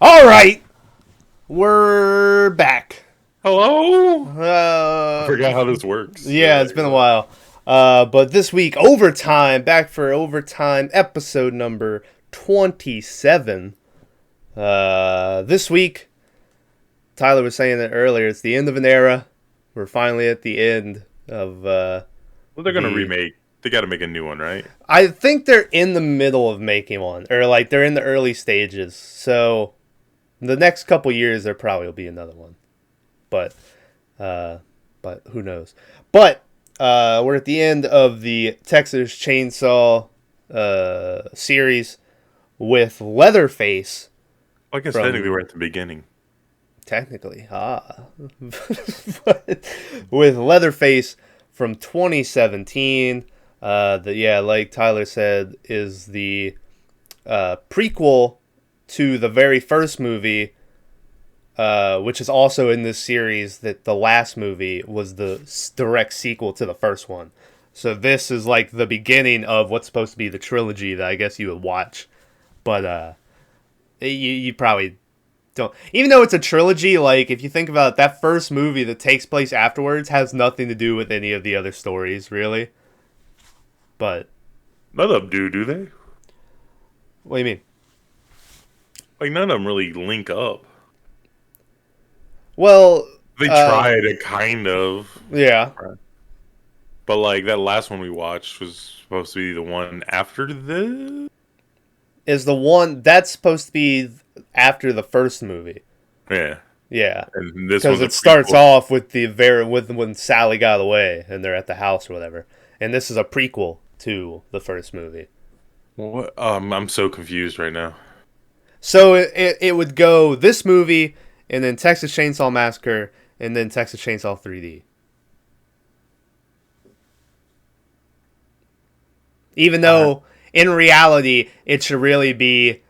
All right, we're back. Hello? I Uh, forgot how this works. yeah, it's been a while. But this week, overtime, back for overtime, episode number 27. This week, Tyler was saying it earlier, it's the end of an era. We're finally at the end of Well, they're gonna the. remake. They got to make a new one, right? I think they're in the middle of making one, or like they're in the early stages. So, the next couple years, there probably will be another one. But uh, but who knows? But we're at the end of the Texas Chainsaw series with Leatherface Well, I guess technically we're from at the beginning. technically with Leatherface from 2017. Like Tyler said, is the prequel to the very first movie, which is also in this series. That the last movie was the direct sequel to the first one. So this is like the beginning of what's supposed to be the trilogy that I guess you would watch. But you probably don't. Even though it's a trilogy, like if you think about it, that first movie that takes place afterwards has nothing to do with any of the other stories, really. But None of them do they? what do you mean? Like none of them really link up. Well, They try to kind of, yeah. but like that last one we watched was supposed to be the one after the. Is the one that's supposed to be after the first movie. Yeah, Yeah, and this because one's a it starts prequel. off with with when Sally got away and they're at the house or whatever, and this is a prequel to the first movie. What? I'm so confused right now. So it would go this movie and then Texas Chainsaw Massacre and then Texas Chainsaw 3D. Even though in reality it should really be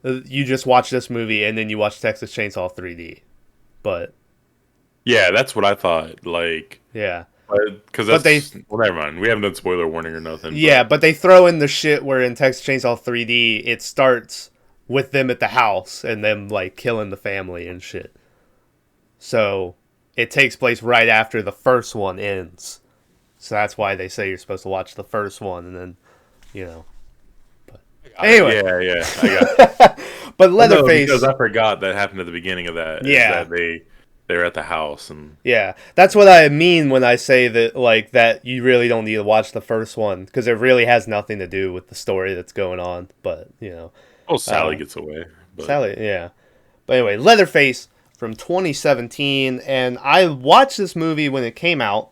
you just watch this movie and then you watch Texas Chainsaw 3D. But Yeah, that's what I thought. Like, yeah. because But they that's well, never mind. We haven't done spoiler warning or nothing. Yeah, But but they throw in the shit where in Texas Chainsaw 3D it starts with them at the house and them like killing the family and shit. So it takes place right after the first one ends. So that's why they say you're supposed to watch the first one and then, you know. But anyway, yeah, I got. but Well, no, because Leatherface, I forgot that happened at the beginning of that. Is yeah. that they're at the house and Yeah, that's what I mean when I say that, like, that you really don't need to watch the first one because it really has nothing to do with the story that's going on. But oh, Sally uh, gets away. But Sally, yeah. But anyway, Leatherface from 2017, and I watched this movie when it came out,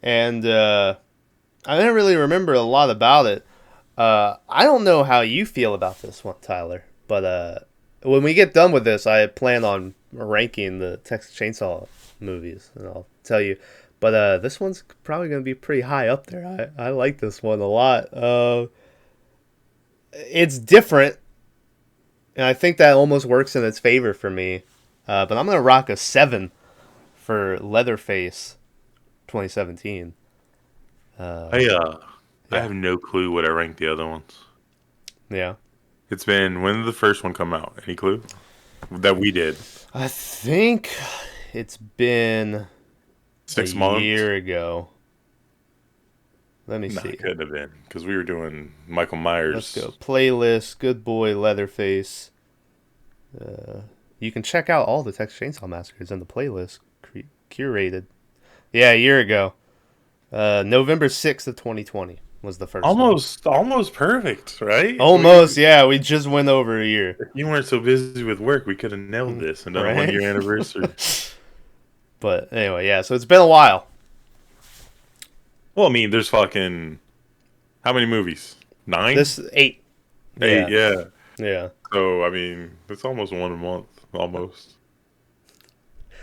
and I didn't really remember a lot about it. I don't know how you feel about this one, Tyler, but when we get done with this, I plan on ranking the Texas Chainsaw movies, and I'll tell you. But this one's probably going to be pretty high up there. I like this one a lot. It's different, and I think that almost works in its favor for me. But I'm going to rock a 7 for Leatherface 2017. I I Yeah. have no clue what I ranked the other ones. Yeah. It's been when did the first one come out? Any clue? That we did I think it's been a 6 months. year ago. Let me Nah, see. it couldn't have been because we were doing Michael Let's Myers. go. Playlist, Good Boy, Leatherface. You can check out all the Texas Chainsaw Massacres in the playlist curated. Yeah, a year ago. November 6th of 2020 was the first one. Almost perfect, right? Almost, yeah. We just went over a year. If you weren't so busy with work, we could have nailed this and done a one Right? year anniversary. But anyway, yeah. So it's been a while. Well, I mean, there's fucking how many movies? 9, This 8. 8, Yeah. yeah. Yeah. So I mean, it's almost one a month, almost,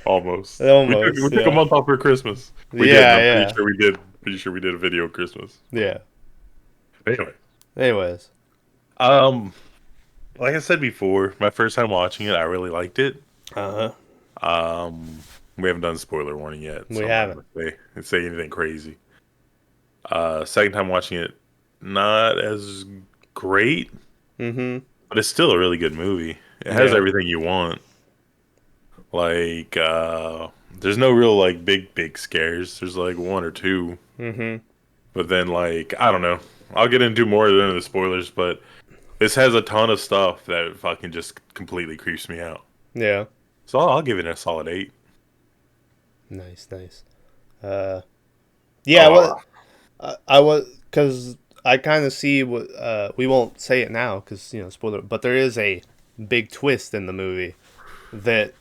almost. We Almost, took a yeah. month off for Christmas. We did. And Yeah, I'm pretty yeah. sure we did. Pretty sure we did a video Christmas. Yeah. But anyway, Anyways. um, like I said before, my first time watching it, I really liked it. Uh-huh. We haven't done spoiler warning yet, We so I'm not haven't. gonna say anything crazy. Second time watching it, not as great, Mm-hmm. but it's still a really good movie. It has Yeah. everything you want. Like, there's no real like big scares. There's like one or two, Mm-hmm. but then like I don't know. I'll get into more of the spoilers, but this has a ton of stuff that fucking just completely creeps me out. Yeah. So I'll give it a solid 8. Nice, nice. Uh, yeah. What Oh, I was because I kind of see what we won't say it now because spoiler. But there is a big twist in the movie that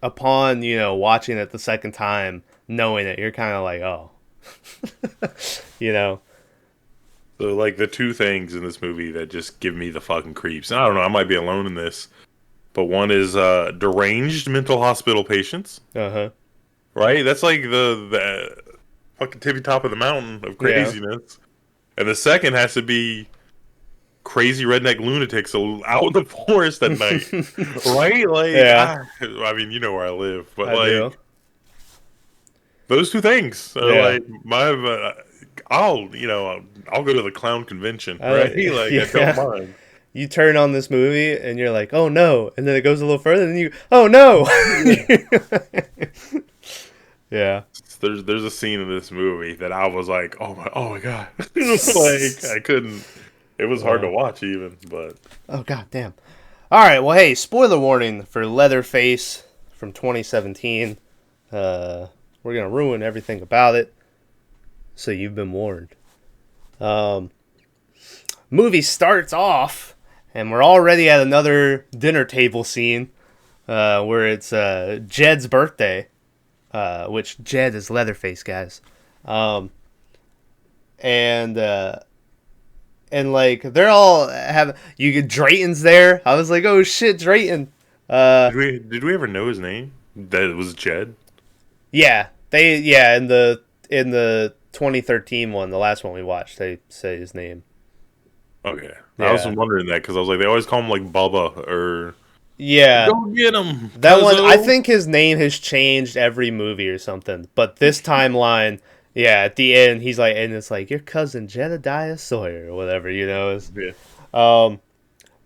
upon watching it the second time, knowing it, you're kind of like, oh, you know, so like the two things in this movie that just give me the fucking creeps. And I don't know, I might be alone in this, but one is deranged mental hospital patients. uh huh, Right? That's like the fucking tippy top of the mountain of yeah, craziness. And the second has to be crazy redneck lunatics out in the forest at night. Right? Like, yeah, I mean, you know where I live, but I do, like those two things are yeah, like my. I'll go to the clown convention, right? Like, I don't yeah. mind. You turn on this movie and you're like, oh no, and then it goes a little further, and you, oh no, Yeah. yeah, There's a scene in this movie that I was like, oh my god, like I couldn't. It was hard to uh, watch even, but oh god damn. All right, well, hey, spoiler warning for Leatherface from 2017. We're gonna ruin everything about it, so you've been warned. Um, movie starts off, and we're already at another dinner table scene, where it's Jed's birthday, which Jed is Leatherface, guys. Um, and like they're all have you get Drayton's there. I was like, oh shit, Drayton. Uh, did we ever know his name? That it was Jed. yeah, in the 2013 one, the last one we watched, they say his name. Okay, I was Yeah, wondering that because I was like, they always call him like Bubba or yeah. go get him, That one, I Cuzzo. think his name has changed every movie or something. But this timeline, yeah, at the end, he's like, and it's like your cousin Jedediah Sawyer or whatever, It's, Yeah, um,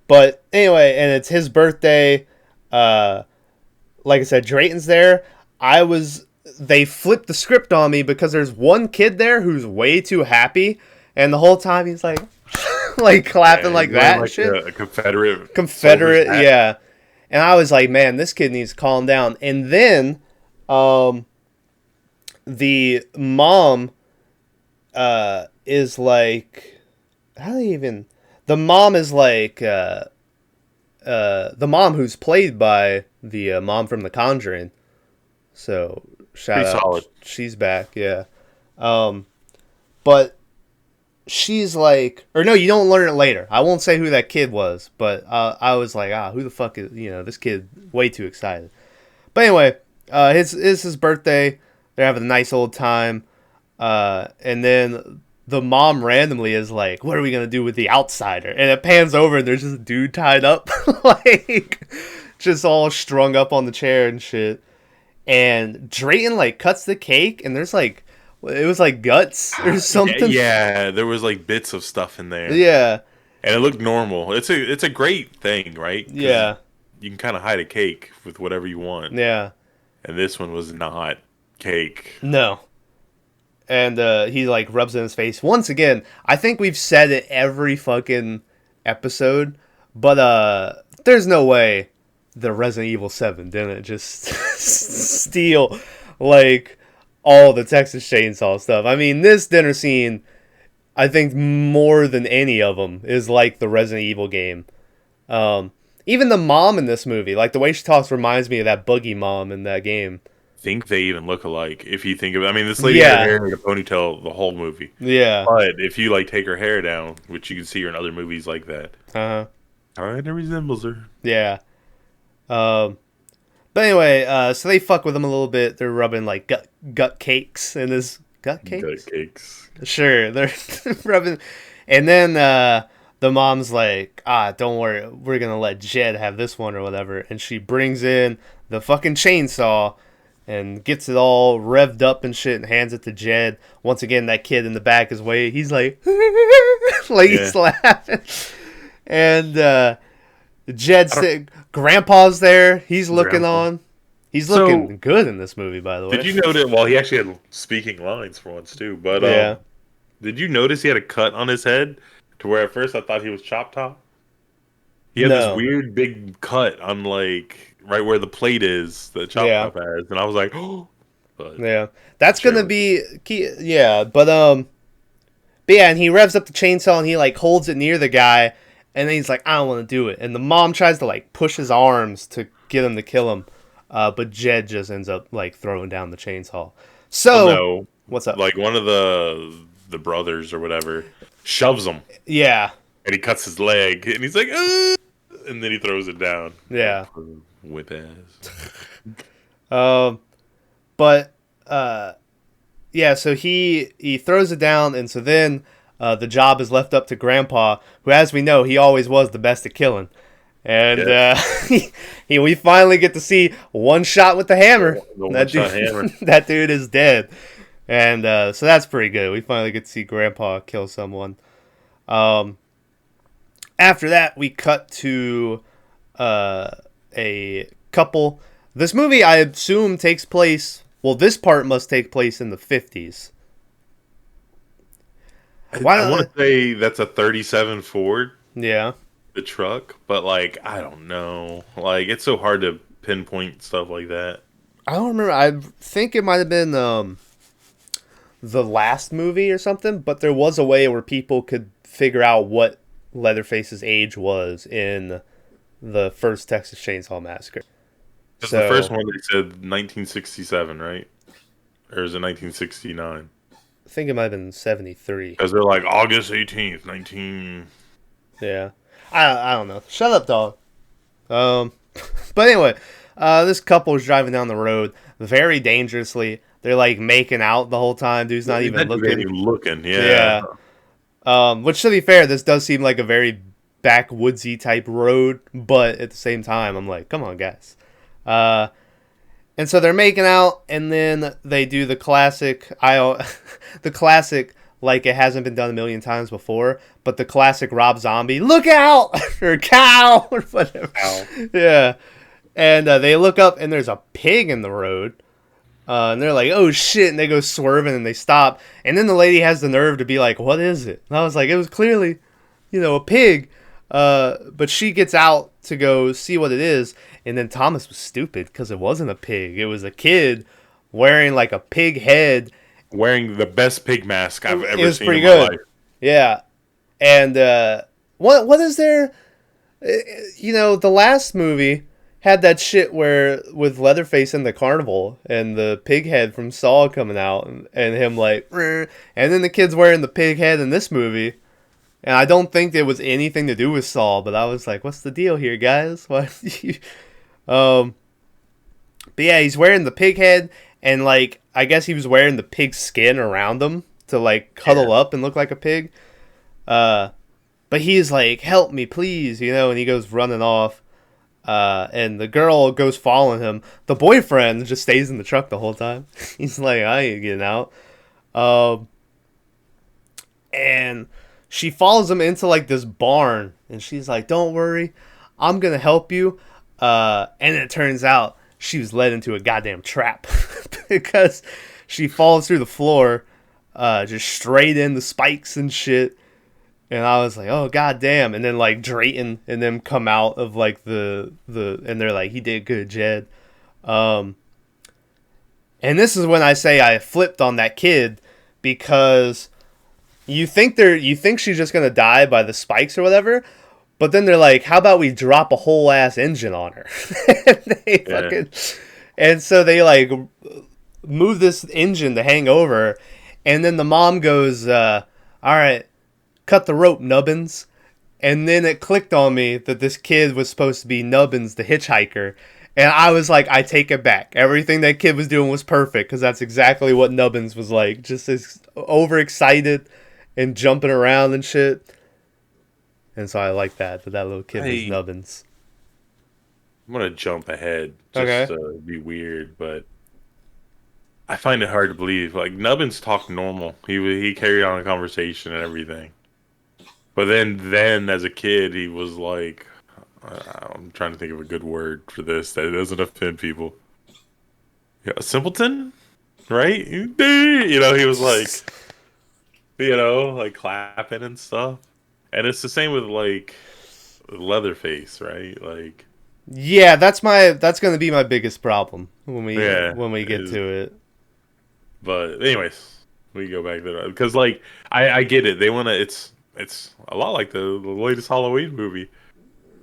but anyway, and it's his birthday. Uh, like I said, Drayton's there. They flipped the script on me because there's one kid there who's way too happy, and the whole time he's like, like clapping yeah. like He's wearing that and like shit. a Confederate soldier's Confederate, hat. yeah. And I was like, man, this kid needs to calm down. And then, the mom, is like, how do they even? The mom is like, the mom who's played by the mom from The Conjuring. So shout Pretty out, solid. she's back, yeah. Um, but she's like, or no, you don't learn it later. I won't say who that kid was, but I was like, who the fuck is this kid? Way too excited. But anyway, it's his birthday. They're having a nice old time, and then the mom randomly is like, "What are we gonna do with the outsider?" And it pans over, and there's just a dude tied up, like just all strung up on the chair and shit. And Drayton like cuts the cake, and there's like, it was like guts or something. Yeah, there was like bits of stuff in there, Yeah, and it looked normal. It's a great thing, right? Because yeah, you can kind of hide a cake with whatever you want, yeah. and this one was not cake. No. And he like rubs it in his face. Once again, I think we've said it every fucking episode, but there's no way the Resident Evil 7 didn't just steal like all the Texas Chainsaw stuff. I mean, this dinner scene, I think more than any of them is like the Resident Evil game. Even the mom in this movie, like the way she talks, reminds me of that Boogie mom in that game. Think they even look alike if you think of it. I mean, this lady had her Yeah, hair in a ponytail the whole movie, yeah. but if you like take her hair down, which you can see her in other movies like that, Uh-huh. kind of resembles her. Yeah. Um, but anyway, so they fuck with him a little bit. They're rubbing like gut cakes in his gut Gut cakes. cakes. Sure, they're rubbing, and then the mom's like, don't worry, we're gonna let Jed have this one or whatever, and she brings in the fucking chainsaw and gets it all revved up and shit and hands it to Jed. Once again, that kid in the back is way he's like, like Yeah. he's laughing, and Jed's Grandpa's there. He's looking Grandpa. on. He's So looking good in this movie, by the way. did you notice? Well, he actually had speaking lines for once too. But Yeah. did you notice he had a cut on his head to where at first I thought he was Chop Top? He had this No. weird big cut on like right where the plate is that Chop Yeah. Top has, and I was like, oh. But Yeah. That's sure. gonna be key. Yeah, but yeah, and he revs up the chainsaw and he like holds it near the guy, and then he's like, I don't want to do it. And the mom tries to like push his arms to get him to kill him, but Jed just ends up like throwing down the chainsaw. Well, So no, what's up? like one of the brothers or whatever shoves him, Yeah, and he cuts his leg, and he's like, "Ugh," and then he throws it down. yeah. Whip ass. But yeah. So he throws it down, and so then the job is left up to Grandpa, who, as we know, he always was the best at killing. And Yeah. we finally get to see one shot with the hammer. The That dude, one-shot hammer. that dude is dead. And so that's pretty good. We finally get to see Grandpa kill someone. After that, we cut to a couple. This movie, I assume, takes place. Well, this part must take place in the 50s. I want to say that's a 37 Ford, Yeah. the truck, but like I don't know. Like it's so hard to pinpoint stuff like that. I don't remember. I think it might have been the last movie or something, but there was a way where people could figure out what Leatherface's age was in the first Texas Chainsaw Massacre. Because So the first one they said 1967, right? Or is it 1969? I think it might have been 73. Because they're like August 18th, 19. Yeah. I don't know. Shut up, dog. But anyway, this couple is driving down the road very dangerously. They're like making out the whole time. Dude's not even looking. Yeah. Which, to be fair, this does seem like a very backwoodsy type road, but at the same time, I'm like, come on, guys. And so they're making out, and then they do the classic, the classic, like it hasn't been done a million times before, but the classic Rob Zombie, look out, or cow, or whatever. Ow. Yeah. And they look up, and there's a pig in the road. And they're like, oh shit, and they go swerving, and they stop. And then the lady has the nerve to be like, what is it? And I was like, it was clearly, a pig. But she gets out to go see what it is. And then Thomas was stupid because it wasn't a pig. It was a kid wearing like a pig head. Wearing the best pig mask I've It ever was seen pretty in my good. life. Yeah. And what is there? The last movie had that shit where with Leatherface in the carnival and the pig head from Saw coming out and him like, "Rrr," and then the kid's wearing the pig head in this movie. And I don't think it was anything to do with Saul, but I was like, what's the deal here, guys? What? But yeah, he's wearing the pig head, and like, I guess he was wearing the pig skin around him to like cuddle up and look like a pig. But he's like, help me, please, and he goes running off. And the girl goes following him. The boyfriend just stays in the truck the whole time. He's like, I ain't getting out. And she follows him into like this barn, and she's like, don't worry, I'm gonna help you. And it turns out she was led into a goddamn trap because she falls through the floor, just straight in the spikes and shit. And I was like, oh goddamn! And then like Drayton and them come out of like the and they're like, he did good, Jed. And this is when I say I flipped on that kid, because you think she's just gonna die by the spikes or whatever, but then they're like, how about we drop a whole ass engine on her? And so they like move this engine to hang over, and then the mom goes, all right, cut the rope, Nubbins. And then it clicked on me that this kid was supposed to be Nubbins, the hitchhiker. And I was like, I take it back. Everything that kid was doing was perfect, because that's exactly what Nubbins was like. Just as overexcited and jumping around and shit. And so I like that little kid was Nubbins. I'm going to jump ahead just to be weird, but I find it hard to believe. Like, Nubbins talked normal. He carried on a conversation and everything. But then as a kid, he was like, I'm trying to think of a good word for this that doesn't offend people. Yeah, a simpleton, right? He was like, like clapping and stuff. And it's the same with like Leatherface, right? Like, Yeah, that's going to be my biggest problem yeah. when we get to it. But anyways, we go back to that because like I get it. They want to. It's a lot like the latest Halloween movie,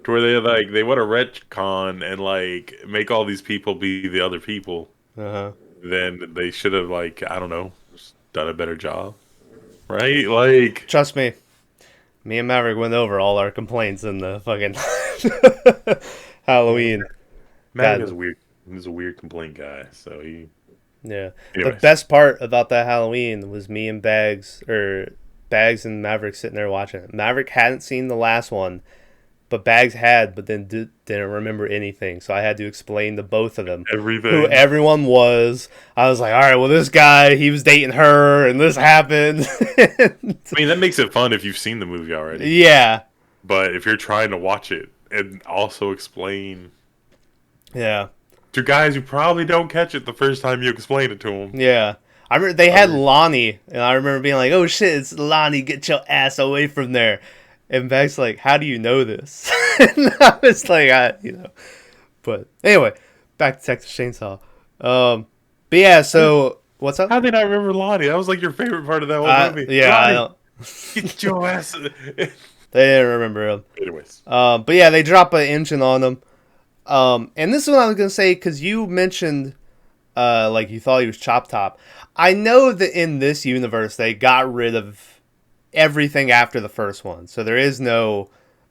to where they want to retcon and like make all these people be the other people. Uh-huh. Then they should have like I don't know, just done a better job, right? Like Trust me. Me and Maverick went over all our complaints in the fucking Halloween. Matt God. is weird. He's a weird complaint guy. So he. Yeah. The Anyways, best part about that Halloween was me and Bags and Maverick sitting there watching it. Maverick hadn't seen the last one, but Bags had, but then didn't remember anything. So I had to explain to both of them everything. who everyone was. I was like, all right, well, this guy, he was dating her, and this happened. I mean, that makes it fun if you've seen the movie already. Yeah. But if you're trying to watch it and also explain. Yeah. To guys who probably don't catch it the first time you explain it to them. Yeah. I remember they had Lonnie, and I remember being like, oh shit, it's Lonnie, get your ass away from there. And Bag's like, how do you know this? And I was like, But anyway, back to Texas Chainsaw. But yeah, so what's up? How did I remember Lonnie? That was like your favorite part of that whole movie. Yeah, Lonnie, I don't. get your ass. They didn't remember him. Anyways. But yeah, they drop an engine on him. And this is what I was gonna say because you mentioned, like you thought he was Chop Top. I know that in this universe they got rid of everything after the first one, so there is no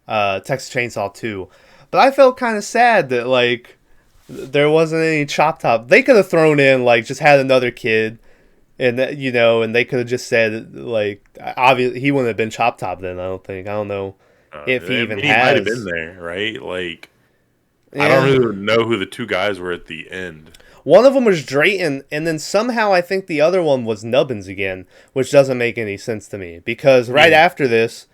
Texas Chainsaw 2. But I felt kind of sad that like there wasn't any Chop Top. They could have thrown in like just had another kid, and and they could have just said like obviously he wouldn't have been Chop Top then. I don't know if he even he has. might have been there, right? Like. Yeah. I don't really know who the two guys were at the end. One of them was Drayton, and then somehow I think the other one was Nubbins again, which doesn't make any sense to me. Because right after this,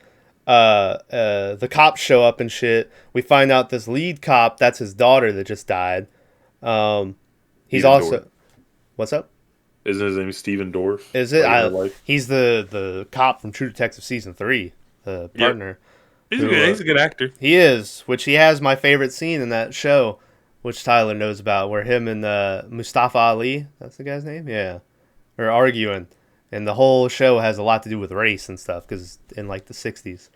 the cops show up and shit. We find out this lead cop, that's his daughter that just died. He's also... Dorff. What's up? Isn't his name Steven Dorff? Is it? He's the cop from True Detective Season 3, the partner. Yep. He's a good actor. He is, which he has my favorite scene in that show, which Tyler knows about, where him and Mustafa Ali, that's the guy's name? Yeah. Are arguing. And the whole show has a lot to do with race and stuff, because in like the 60s.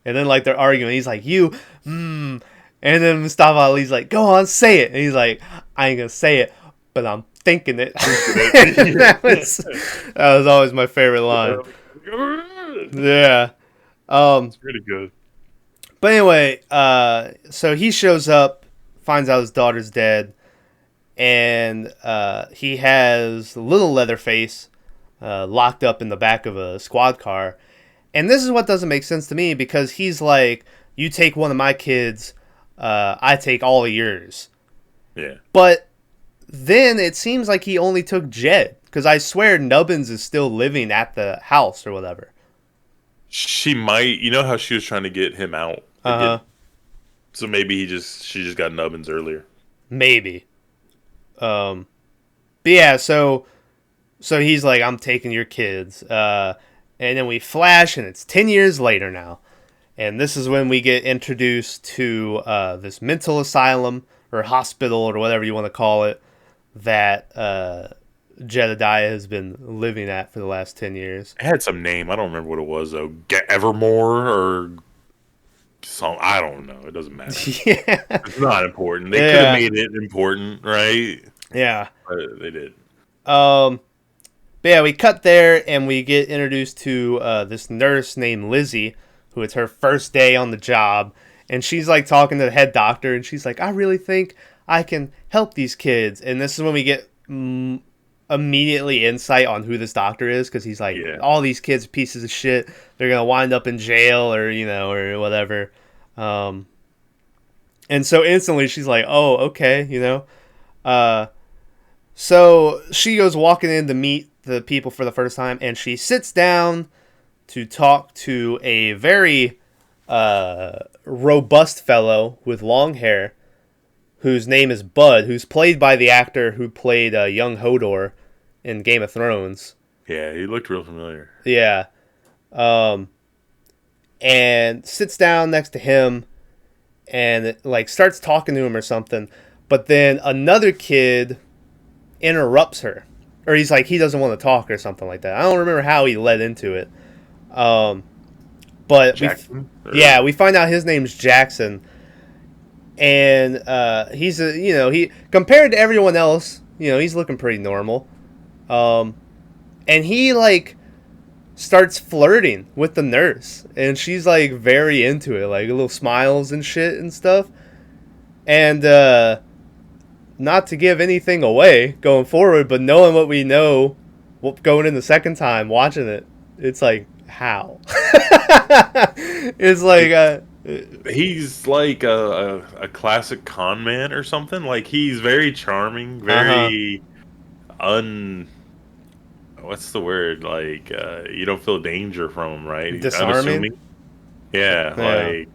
And then like they're arguing. He's like, and then Mustafa Ali's like, go on, say it. And he's like, I ain't going to say it, but I'm thinking it. that was always my favorite line. Yeah. It's pretty good. But anyway, so he shows up, finds out his daughter's dead, and he has little Leatherface locked up in the back of a squad car. And this is what doesn't make sense to me, because he's like, you take one of my kids, I take all of yours. Yeah. But then it seems like he only took Jed, because I swear Nubbins is still living at the house or whatever. She might, how she was trying to get him out. So maybe she just got Nubbins earlier. Maybe. But yeah, so he's like, I'm taking your kids. And then we flash, and it's 10 years later now. And this is when we get introduced to this mental asylum or hospital or whatever you want to call it that Jedediah has been living at for the last 10 years. It had some name. I don't remember what it was, though. Evermore or some. I don't know. It doesn't matter. Yeah. It's not important. They could have made it important, right? Yeah. But they did. But yeah, we cut there, and we get introduced to this nurse named Lizzie, who it's her first day on the job. And she's like talking to the head doctor, and she's like, I really think I can help these kids. And this is when we get immediately insight on who this doctor is, because he's like, all these kids are pieces of shit. They're going to wind up in jail or, or whatever. And so instantly she's like, oh, okay, So she goes walking in to meet the people for the first time, and she sits down to talk to a very robust fellow with long hair whose name is Bud, who's played by the actor who played young Hodor in Game of Thrones. Yeah, he looked real familiar. Yeah. And sits down next to him and like starts talking to him or something. But then another kid interrupts her. Or he's like, he doesn't want to talk or something like that. I don't remember how he led into it. But we find out his name's Jackson. And he's he compared to everyone else, he's looking pretty normal. And he like starts flirting with the nurse, and she's like very into it, like little smiles and shit and stuff. And not to give anything away going forward, but knowing what we know going in the second time watching it, it's like, how? It's like he's like a classic con man or something. Like, he's very charming, very what's the word? Like, you don't feel danger from him, right? He's disarming. Unassuming. Yeah, like,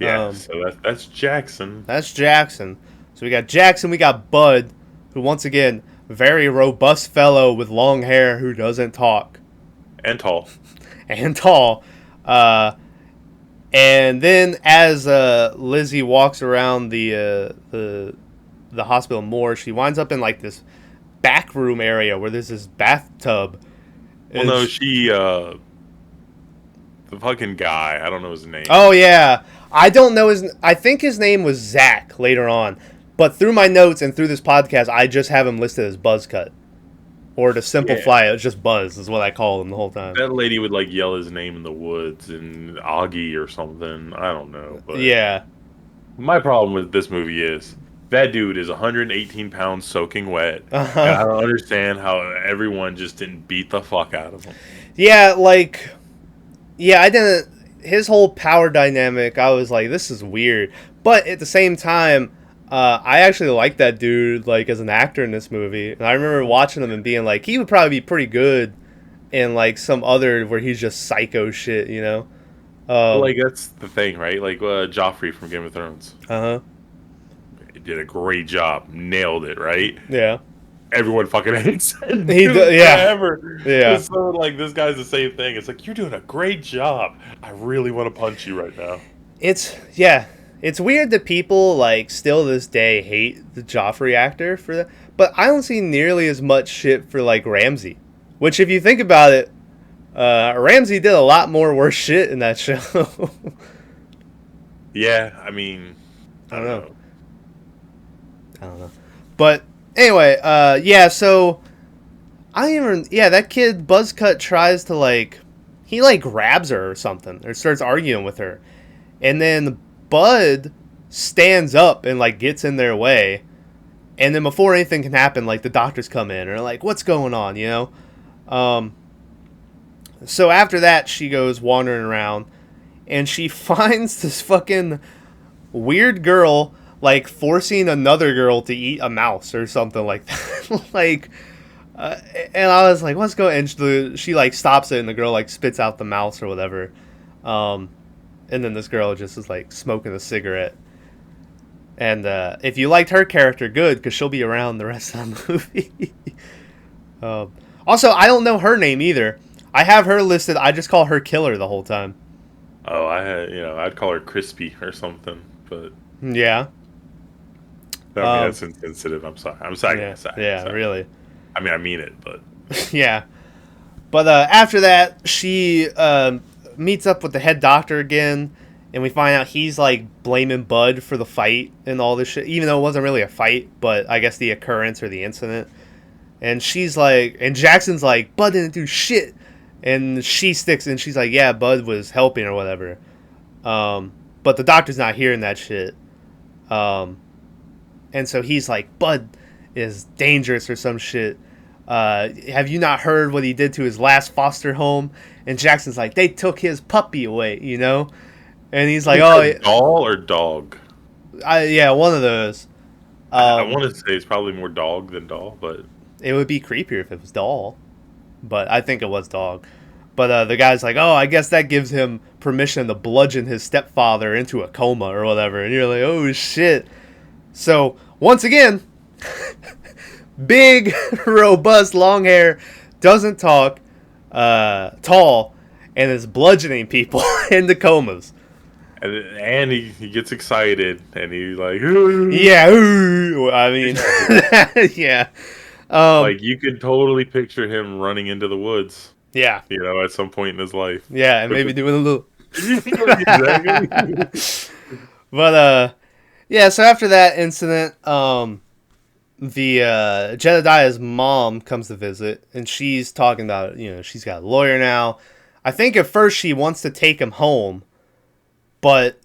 yeah. So that's Jackson. That's Jackson. So we got Jackson, we got Bud, who once again, very robust fellow with long hair who doesn't talk. And tall. And tall. And then as Lizzie walks around the hospital more, she winds up in like this back room area where there's this bathtub. Well, no, the fucking guy, I don't know his name. Oh yeah, I don't know I think his name was Zach later on, but through my notes and through this podcast, I just have him listed as Buzzcut. Or to simplify it, it's just Buzz is what I call him the whole time. That lady would like yell his name in the woods, and Augie or something. I don't know. But yeah. My problem with this movie is that dude is 118 pounds soaking wet. And I don't understand how everyone just didn't beat the fuck out of him. Yeah, I didn't. His whole power dynamic, I was like, this is weird. But at the same time, I actually like that dude, like, as an actor in this movie. And I remember watching him and being like, he would probably be pretty good in, like, some other where he's just psycho shit, Like, that's the thing, right? Like, Joffrey from Game of Thrones. He did a great job. Nailed it, right? Yeah. Everyone fucking hates it. Yeah. It's so, like, this guy's the same thing. It's like, you're doing a great job. I really want to punch you right now. It's weird that people, like, still this day hate the Joffrey actor for that. But I don't see nearly as much shit for, like, Ramsay. Which, if you think about it, Ramsay did a lot more worse shit in that show. Yeah, I mean, I don't know. But, anyway, so, that kid, Buzzcut, tries to, like, he, like, grabs her or something, or starts arguing with her. And then Bud stands up and like gets in their way, and then before anything can happen, like the doctors come in and are like, what's going on, so after that she goes wandering around and she finds this fucking weird girl like forcing another girl to eat a mouse or something like that. Like and I was like, what's going on? And she like stops it and the girl like spits out the mouse or whatever. And then this girl just is like smoking a cigarette. And if you liked her character, good, because she'll be around the rest of the movie. Also, I don't know her name either. I have her listed. I just call her Killer the whole time. Oh, I'd call her Crispy or something, but yeah. I mean, that's insensitive. I'm sorry. Yeah, really. I mean, I mean it, but yeah. But after that, she meets up with the head doctor again, and we find out he's like blaming Bud for the fight and all this shit, even though it wasn't really a fight, but I guess the occurrence or the incident. And she's like, and Jackson's like, Bud didn't do shit, and she sticks and she's like, yeah, Bud was helping or whatever. But the doctor's not hearing that shit. And so he's like, Bud is dangerous or some shit. Have you not heard what he did to his last foster home? And Jackson's like, they took his puppy away, And he's like, doll or dog? Yeah, one of those. I want to say it's probably more dog than doll, but it would be creepier if it was doll. But I think it was dog. But the guy's like, I guess that gives him permission to bludgeon his stepfather into a coma or whatever. And you're like, oh shit. So, once again, big, robust, long hair, doesn't talk, tall, and is bludgeoning people into comas. And he gets excited, and he's like, yeah, I mean, yeah. Like, you could totally picture him running into the woods. Yeah. You know, at some point in his life. Yeah, and maybe doing a little... Exactly. But, yeah, so after that incident, Jedediah's mom comes to visit, and she's talking about, she's got a lawyer now. I think at first she wants to take him home, but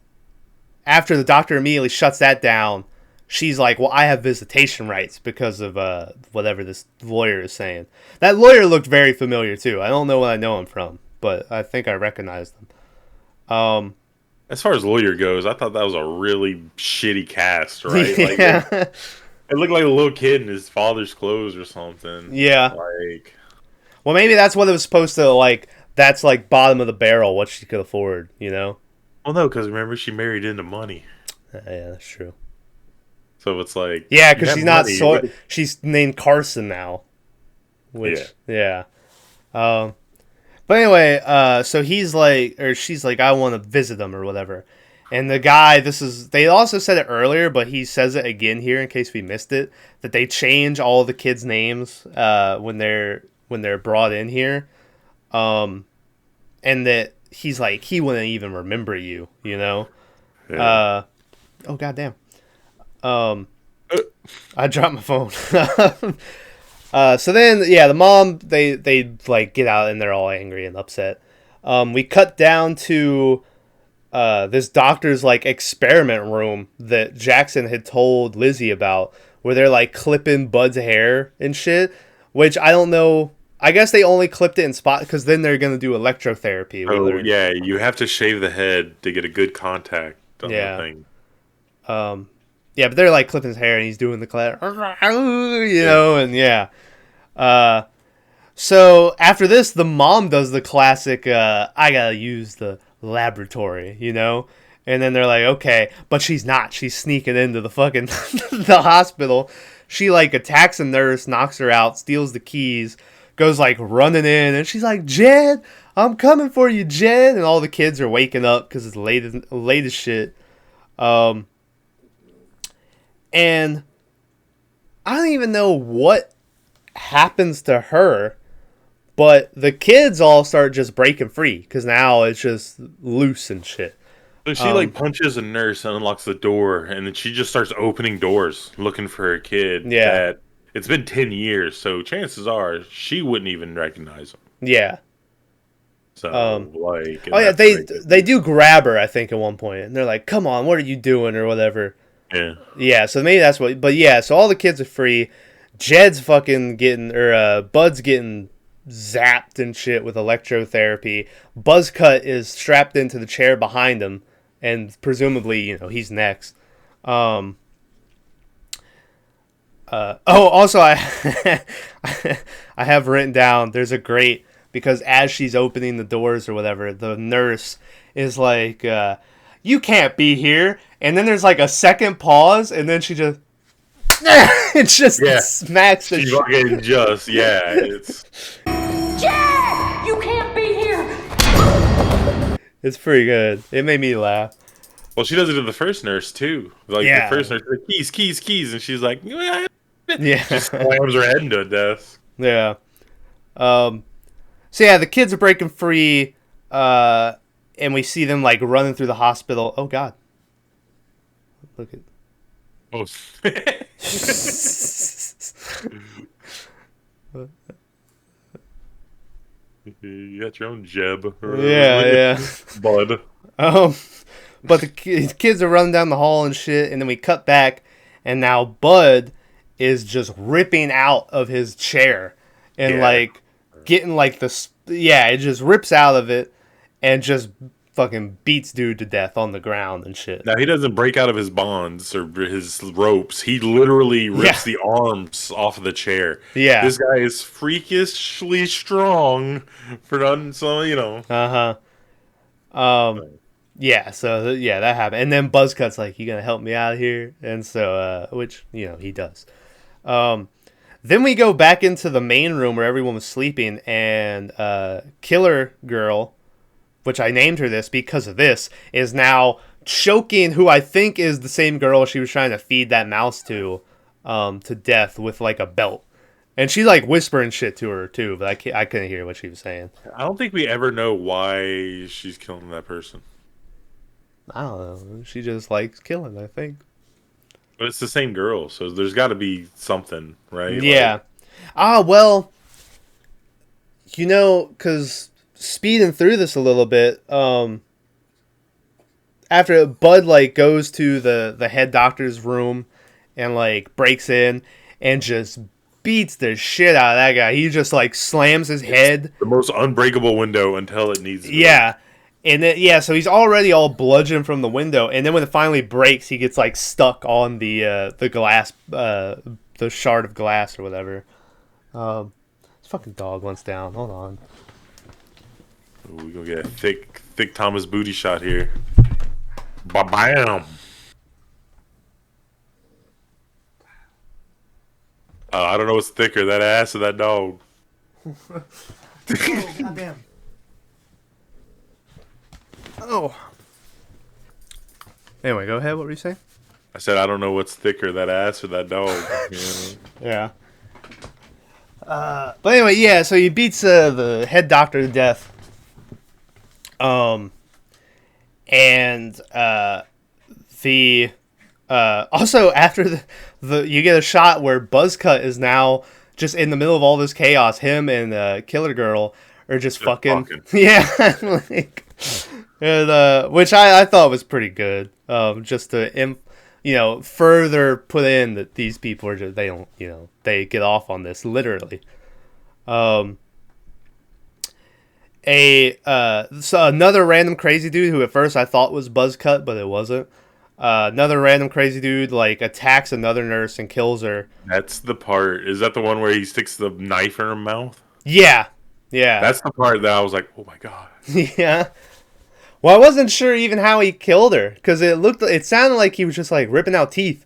after the doctor immediately shuts that down, she's like, well, I have visitation rights because of whatever this lawyer is saying. That lawyer looked very familiar, too. I don't know what I know him from, but I think I recognized him. As far as lawyer goes, I thought that was a really shitty cast, right? Like, yeah. it looked like a little kid in his father's clothes or something. Yeah. Like, well, maybe that's what it was supposed to, like, that's, like, bottom of the barrel, what she could afford, Well, no, because remember, she married into money. Yeah, that's true. So it's like... Yeah, because she's not... she's named Carson now. Which, yeah. But anyway, so he's like... Or she's like, I want to visit them or whatever. And the guy, they also said it earlier, but he says it again here in case we missed it, that they change all the kids' names when they're brought in here. And that he's like, he wouldn't even remember you, Yeah. Oh, goddamn. I dropped my phone. So then, yeah, the mom, they like get out and they're all angry and upset. We cut down to this doctor's like experiment room that Jackson had told Lizzie about, where they're like clipping Bud's hair and shit, which I don't know. I guess they only clipped it in spot because then they're going to do electrotherapy. Oh, yeah, you have to shave the head to get a good contact on the thing. Yeah, but they're like clipping his hair and he's doing the clap, and yeah. So after this, the mom does the classic, I gotta use the laboratory, And then they're like, okay, but she's not. She's sneaking into the fucking the hospital. She like attacks a nurse, knocks her out, steals the keys, goes like running in, and she's like, Jed, I'm coming for you, Jed. And all the kids are waking up because it's late as shit. And I don't even know what happens to her, but the kids all start just breaking free because now it's just loose and shit. So she like punches a nurse and unlocks the door, and then she just starts opening doors looking for her kid. Yeah. That it's been 10 years, so chances are she wouldn't even recognize him. Yeah. So like, oh yeah, they do grab her, I think, at one point, and they're like, "Come on, what are you doing?" or whatever. Yeah. Yeah. So maybe that's what. But yeah, so all the kids are free. Jed's fucking getting, or Bud's getting zapped and shit with electrotherapy. Buzzcut is strapped into the chair behind him, and presumably, he's next. Also, I I have written down, there's a great, because as she's opening the doors or whatever, the nurse is like, you can't be here. And then there's like a second pause, and then she just... it just smacks the shit. It's... Jed! You can't be here! It's pretty good. It made me laugh. Well, she does it to the first nurse, too. Like, the first nurse, like, keys, and she's like... Yeah. She slams her head into a desk. Yeah. So, yeah, the kids are breaking free, and we see them, like, running through the hospital. Oh, God. Look at... Oh. You got your own Jeb. Yeah. Bud. But the kids are running down the hall and shit, and then we cut back, and now Bud is just ripping out of his chair and like getting like it just rips out of it and just fucking beats dude to death on the ground and shit. Now he doesn't break out of his bonds or his ropes. He literally rips the arms off of the chair. Yeah. This guy is freakishly strong for nothing, so Uh-huh. Yeah, so that happened. And then Buzzcut's like, "You gonna help me out here?" And so, which he does. Then we go back into the main room where everyone was sleeping, and Killer Girl, which I named her this because of this, is now choking who I think is the same girl she was trying to feed that mouse to death with like a belt. And she's like whispering shit to her too, but I couldn't hear what she was saying. I don't think we ever know why she's killing that person. I don't know. She just likes killing, I think. But it's the same girl, so there's got to be something, right? Yeah. Well, because speeding through this a little bit, after Bud like goes to the head doctor's room and like breaks in and just beats the shit out of that guy. He just like slams his head. The most unbreakable window until it needs to. Yeah. And then, so he's already all bludgeoned from the window, and then when it finally breaks, he gets like stuck on the glass, the shard of glass or whatever. This fucking dog wants down. Hold on. We're gonna get a thick Thomas booty shot here. Ba-bam! I don't know what's thicker, that ass or that dog. Oh, goddamn. Oh. Anyway, go ahead. What were you saying? I said I don't know what's thicker, that ass or that dog. Yeah. But anyway, so he beats the head doctor to death. And also after the you get a shot where Buzzcut is now just in the middle of all this chaos. Him and Killer Girl are just fucking. Yeah, like, and which I thought was pretty good. Just to further put in that these people are just they get off on this literally. So another random crazy dude who at first I thought was Buzzcut, but it wasn't. Another random crazy dude like attacks another nurse and kills her. That's the part. Is that the one where he sticks the knife in her mouth? Yeah. That's the part that I was like, oh my god. Yeah. Well, I wasn't sure even how he killed her because it sounded like he was just like ripping out teeth,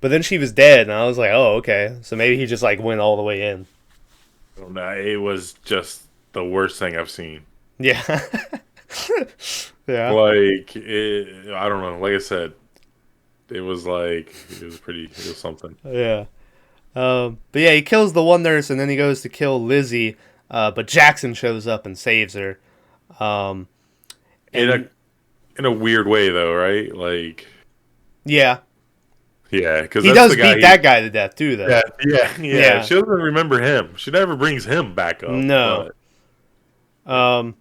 but then she was dead, and I was like, oh, okay. So maybe he just like went all the way in. No, it was just the worst thing I've seen. Yeah. Yeah. Like, I don't know. Like I said, it was something. Yeah. But yeah, he kills the one nurse, and then he goes to kill Lizzie, but Jackson shows up and saves her. In a weird way, though, right? Like, yeah, because he does beat that guy to death too, though. Yeah. She doesn't remember him. She never brings him back up. No. But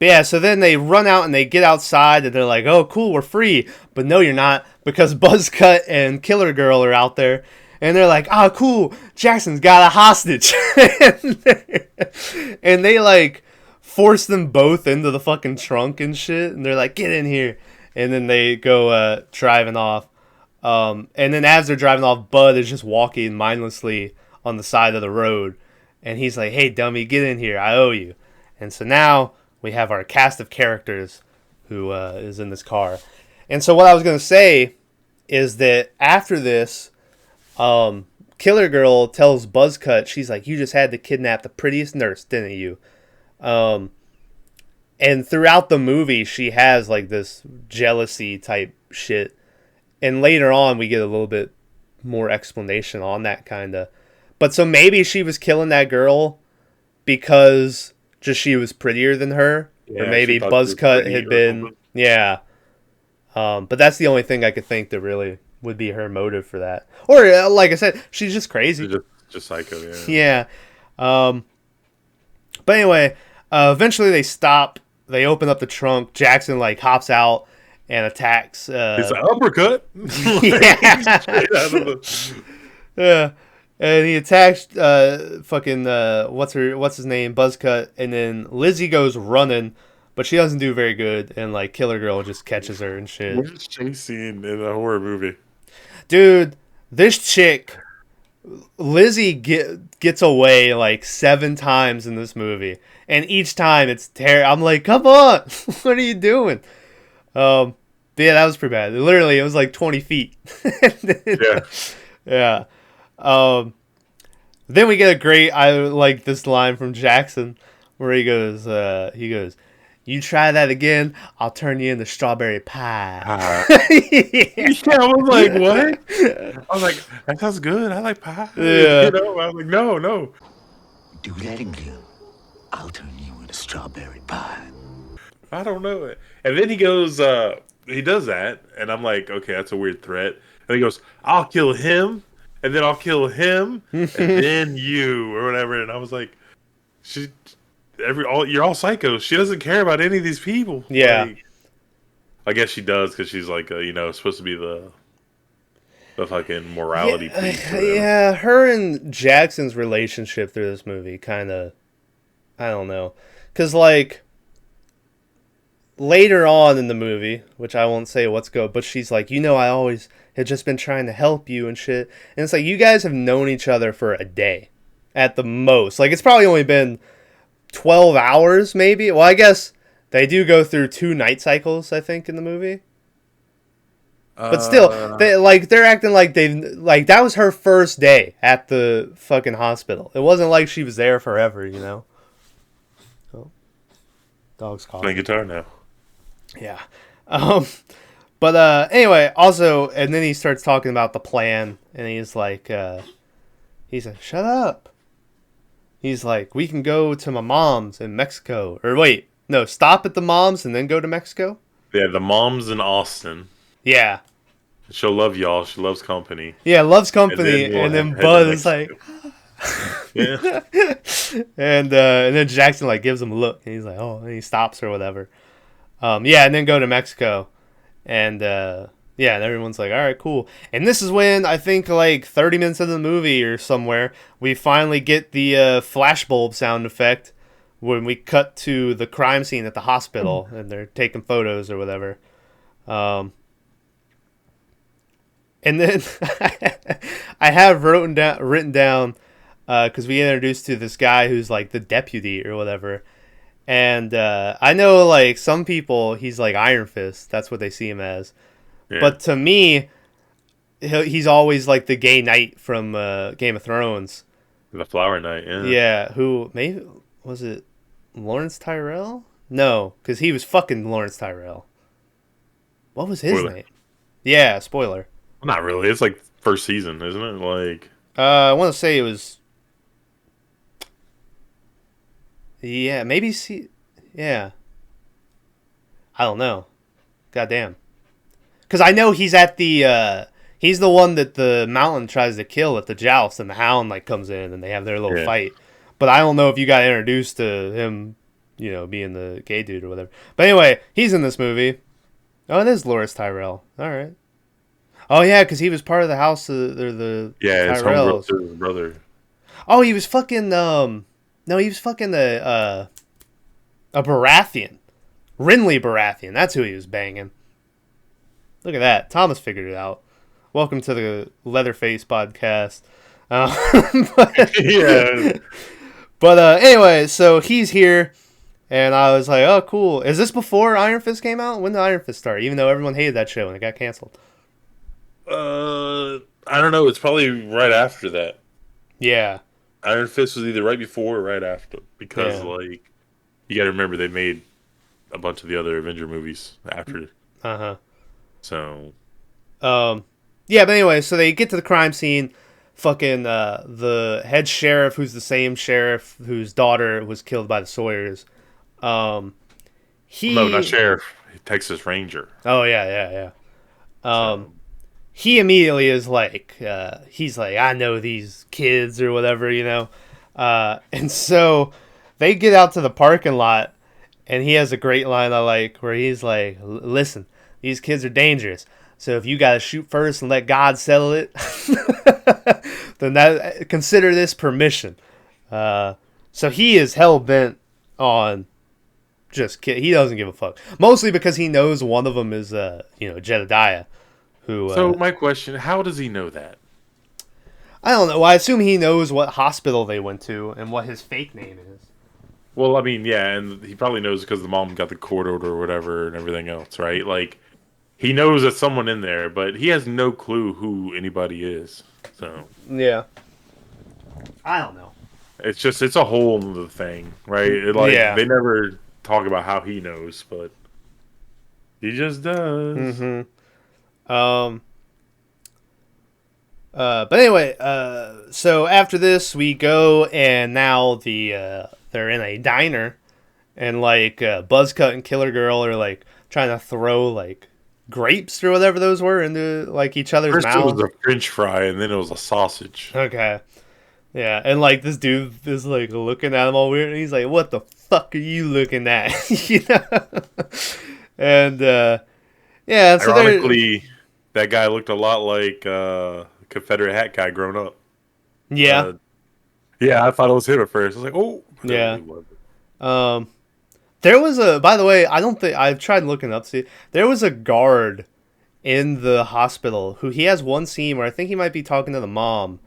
yeah, so then they run out and they get outside and they're like, "Oh, cool, we're free." But no, you're not, because Buzzcut and Killer Girl are out there, and they're like, "Oh, cool, Jackson's got a hostage," and they like force them both into the fucking trunk and shit, and they're like, "Get in here," and then they go driving off. And then as they're driving off, Bud is just walking mindlessly on the side of the road, and he's like, "Hey, dummy, get in here, I owe you." And so now we have our cast of characters who is in this car. And so what I was going to say is that after this, Killer Girl tells Buzzcut, she's like, "You just had to kidnap the prettiest nurse, didn't you?" And throughout the movie, she has like this jealousy type shit. And later on, we get a little bit more explanation on that kind of. But so maybe she was killing that girl because just she was prettier than her. Yeah, or maybe Buzzcut had been. Yeah. But that's the only thing I could think that really would be her motive for that. Or, like I said, she's just crazy. She's just psycho, yeah. Yeah. But anyway, eventually they stop. They open up the trunk. Jackson, like, hops out and attacks. It's an uppercut. Yeah. And he attacks fucking what's his name, Buzzcut, and then Lizzie goes running, but she doesn't do very good, and like Killer Girl just catches her and shit. Worst chase scene in a horror movie. Dude, this chick Lizzie gets away like 7 times in this movie, and each time it's terrible. I'm like, come on, what are you doing? But yeah, that was pretty bad. Literally, it was like 20 feet. Yeah. Yeah. Then we get I like this line from Jackson where he goes, you try that again, I'll turn you into strawberry pie. Yeah, I was like, what? I was like, that sounds good. I like pie. Yeah. You know, I was like, no. Do that again. I'll turn you into strawberry pie. I don't know it. And then he goes, he does that, and I'm like, okay, that's a weird threat. And he goes, I'll kill him, and then I'll kill him, and then you, or whatever. And I was like, you're all psychos. She doesn't care about any of these people. Yeah. Like, I guess she does because she's like, supposed to be the fucking morality piece. Yeah, her and Jackson's relationship through this movie kind of, I don't know. Because, like, later on in the movie, which I won't say what's go, but she's like, I always had just been trying to help you and shit. And it's like, you guys have known each other for a day at the most. Like, it's probably only been 12 hours, maybe. Well, I guess they do go through 2 night cycles, I think, in the movie. But still, they're acting like that was her first day at the fucking hospital. It wasn't like she was there forever, Oh, dog's calling. Playing guitar now. Yeah. But anyway, also, and then he starts talking about the plan, and he's like, shut up. He's like, we can go to my mom's in Mexico. Or wait, no, stop at the mom's and then go to Mexico? Yeah, the mom's in Austin. Yeah. She'll love y'all. She loves company. Yeah, loves company. And then Buzz is like... Yeah. and then Jackson like gives him a look, and he's like, oh, and he stops or whatever. Yeah, and then go to Mexico. And and everyone's like, all right, cool. And this is when I think like 30 minutes into the movie or somewhere, we finally get the flashbulb sound effect when we cut to the crime scene at the hospital and they're taking photos or whatever. And then I have written down because we introduced to this guy who's like the deputy or whatever. And I know like some people, he's like Iron Fist. That's what they see him as. Yeah. But to me, he's always like the gay knight from Game of Thrones. The Flower Knight, yeah. Yeah, who, maybe, was it Lawrence Tyrell? No, because he was fucking Lawrence Tyrell. What was his name? Yeah, spoiler. Not really. It's like first season, isn't it? Like, I want to say it was. Yeah, maybe yeah. I don't know. Goddamn. Because I know he's at the. He's the one that the Mountain tries to kill at the joust, and the Hound like comes in, and they have their little fight. But I don't know if you got introduced to him, being the gay dude or whatever. But anyway, he's in this movie. Oh, it is Lawrence Tyrell. All right. Oh yeah, because he was part of the house of the Tyrells. His brother. Oh, he was fucking no, he was fucking a Baratheon, Renly Baratheon. That's who he was banging. Look at that, Thomas figured it out. Welcome to the Leatherface podcast. Yeah. But anyway, so he's here, and I was like, oh, cool. Is this before Iron Fist came out? When did Iron Fist start? Even though everyone hated that show and it got canceled. I don't know. It's probably right after that. Yeah. Iron Fist was either right before or right after. Because, like, you gotta remember they made a bunch of the other Avenger movies after. Uh-huh. So. Yeah, but anyway, so they get to the crime scene. Fucking the head sheriff, who's the same sheriff whose daughter was killed by the Sawyers. No, not sheriff. Texas Ranger. Oh yeah. He immediately is like, he's like, I know these kids or whatever, and so they get out to the parking lot, and he has a great line I like where he's like, listen, these kids are dangerous. So if you got to shoot first and let God settle it, then consider this permission. So he is hell bent on just he doesn't give a fuck. Mostly because he knows one of them is Jedediah. Who? So my question: how does he know that? I don't know. I assume he knows what hospital they went to and what his fake name is. Well, I mean, yeah, and he probably knows because the mom got the court order or whatever and everything else, right? Like, he knows there's someone in there, but he has no clue who anybody is. So Yeah. I don't know. it's a whole other thing, right? They never talk about how he knows, but he just does. Mm-hmm. But anyway, so after this we go and now they're in a diner and like Buzzcut and Killer Girl are like trying to throw like grapes or whatever those were into like each other's First mouths. it was a French fry, and then it was a sausage. Okay. Yeah, and like this dude is like looking at him all weird and he's like, "What the fuck are you looking at?" You know? And yeah, so ironically, that guy looked a lot like Confederate hat guy grown up. yeah. Yeah, I thought it was him at first. I was like, oh. Yeah. There was a, by the way, I don't think, I've tried looking up to see, there was a guard in the hospital who he has one scene where I think he might be talking to the mom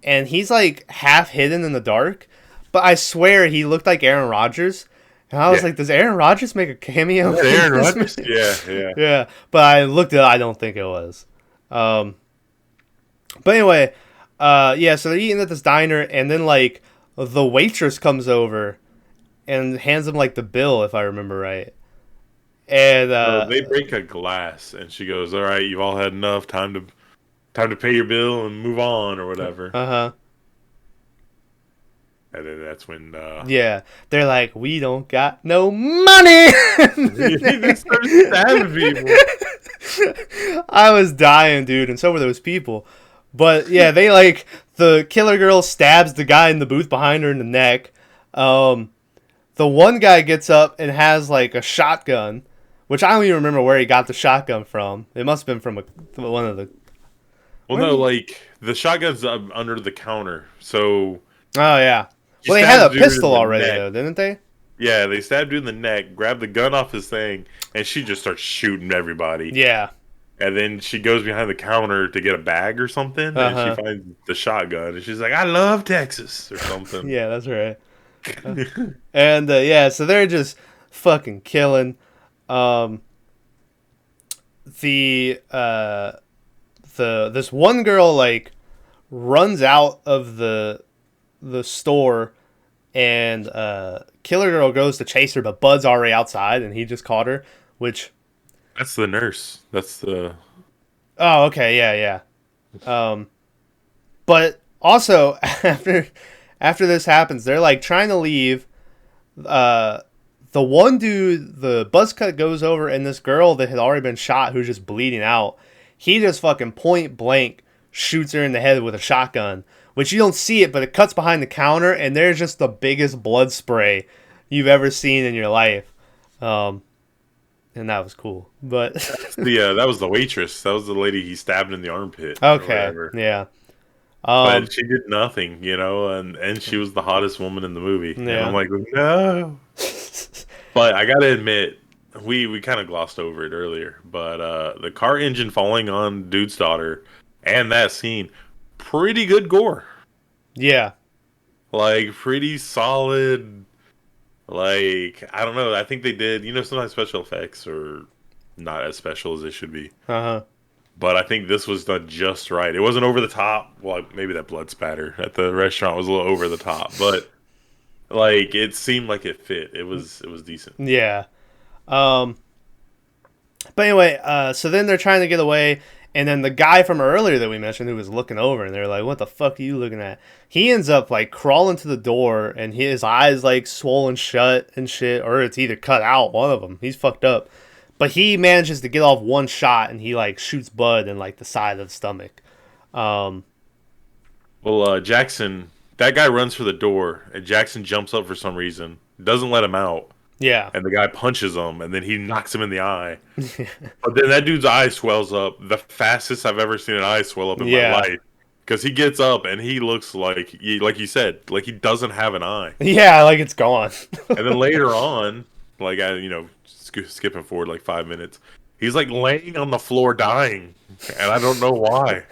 and he's like half hidden in the dark, but I swear he looked like Aaron Rodgers. And I was like, does Aaron Rodgers make a cameo? Aaron Rodgers? Yeah. Yeah, but I looked it up, I don't think it was. But anyway, yeah, so they're eating at this diner, and then, like, the waitress comes over and hands him, like, the bill, if I remember right. And, they break a glass, and she goes, all right, you've all had enough, time to pay your bill and move on, or whatever. Uh-huh. And then that's when... yeah, they're like, we don't got no money! They start stabbing people. I was dying, dude, and so were those people. But yeah, they like the Killer Girl stabs the guy in the booth behind her in the neck. The one guy gets up and has like a shotgun, which I don't even remember where he got the shotgun from. It must have been from one of the. Well, no, like the shotgun's under the counter, so. Oh yeah. Well, they had a pistol already though, didn't they? Yeah, they stabbed dude in the neck, grabbed the gun off his thing, and she just starts shooting everybody. Yeah. And then she goes behind the counter to get a bag or something, and she finds the shotgun, and she's like, "I love Texas" or something. Yeah, that's right. And yeah, so they're just fucking killing. This one girl like runs out of the store, and Killer Girl goes to chase her, but Bud's already outside, and he just caught her, which. That's the nurse. That's the. Oh, okay, yeah. But also after this happens, they're like trying to leave. The one dude, the buzz cut goes over, and this girl that had already been shot, who's just bleeding out, he just fucking point blank shoots her in the head with a shotgun, which you don't see it, but it cuts behind the counter, and there's just the biggest blood spray you've ever seen in your life. And that was cool, but that was the waitress. That was the lady he stabbed in the armpit. Okay, yeah. But she did nothing, and she was the hottest woman in the movie. Yeah. And I'm like, no. But I gotta admit, we kind of glossed over it earlier, but the car engine falling on dude's daughter and that scene, pretty good gore. Yeah. Like, pretty solid. Like, I don't know. I think they did, sometimes special effects are not as special as they should be. Uh-huh. But I think this was done just right. It wasn't over the top. Well, maybe that blood spatter at the restaurant was a little over the top, but like it seemed like it fit. It was decent. Yeah. But anyway, so then they're trying to get away, and then the guy from earlier that we mentioned who was looking over, and they're like, "What the fuck are you looking at?" He ends up like crawling to the door, and his eyes like swollen shut and shit, or it's either cut out. One of them. He's fucked up. But he manages to get off one shot, and he like shoots Bud in like the side of the stomach. Well, Jackson, that guy runs for the door, and Jackson jumps up for some reason, doesn't let him out. Yeah. And the guy punches him, and then he knocks him in the eye. But then that dude's eye swells up, the fastest I've ever seen an eye swell up in my life. Because he gets up, and he looks like you said, like he doesn't have an eye. Yeah, like it's gone. And then later on, like skipping forward like 5 minutes, He's like laying on the floor dying, and I don't know why.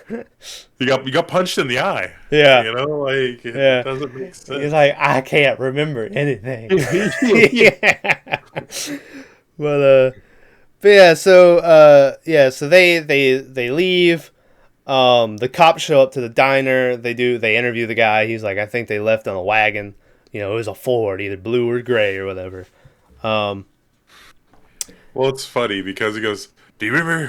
You got punched in the eye. Yeah. You know, like it Yeah. doesn't make He's sense. like, I can't remember anything. Yeah. Yeah. But so they leave. The cops show up to the diner. They interview the guy. He's like, I think they left on a wagon. You know, it was a Ford, either blue or gray or whatever. Well, it's funny because he goes, "Do you remember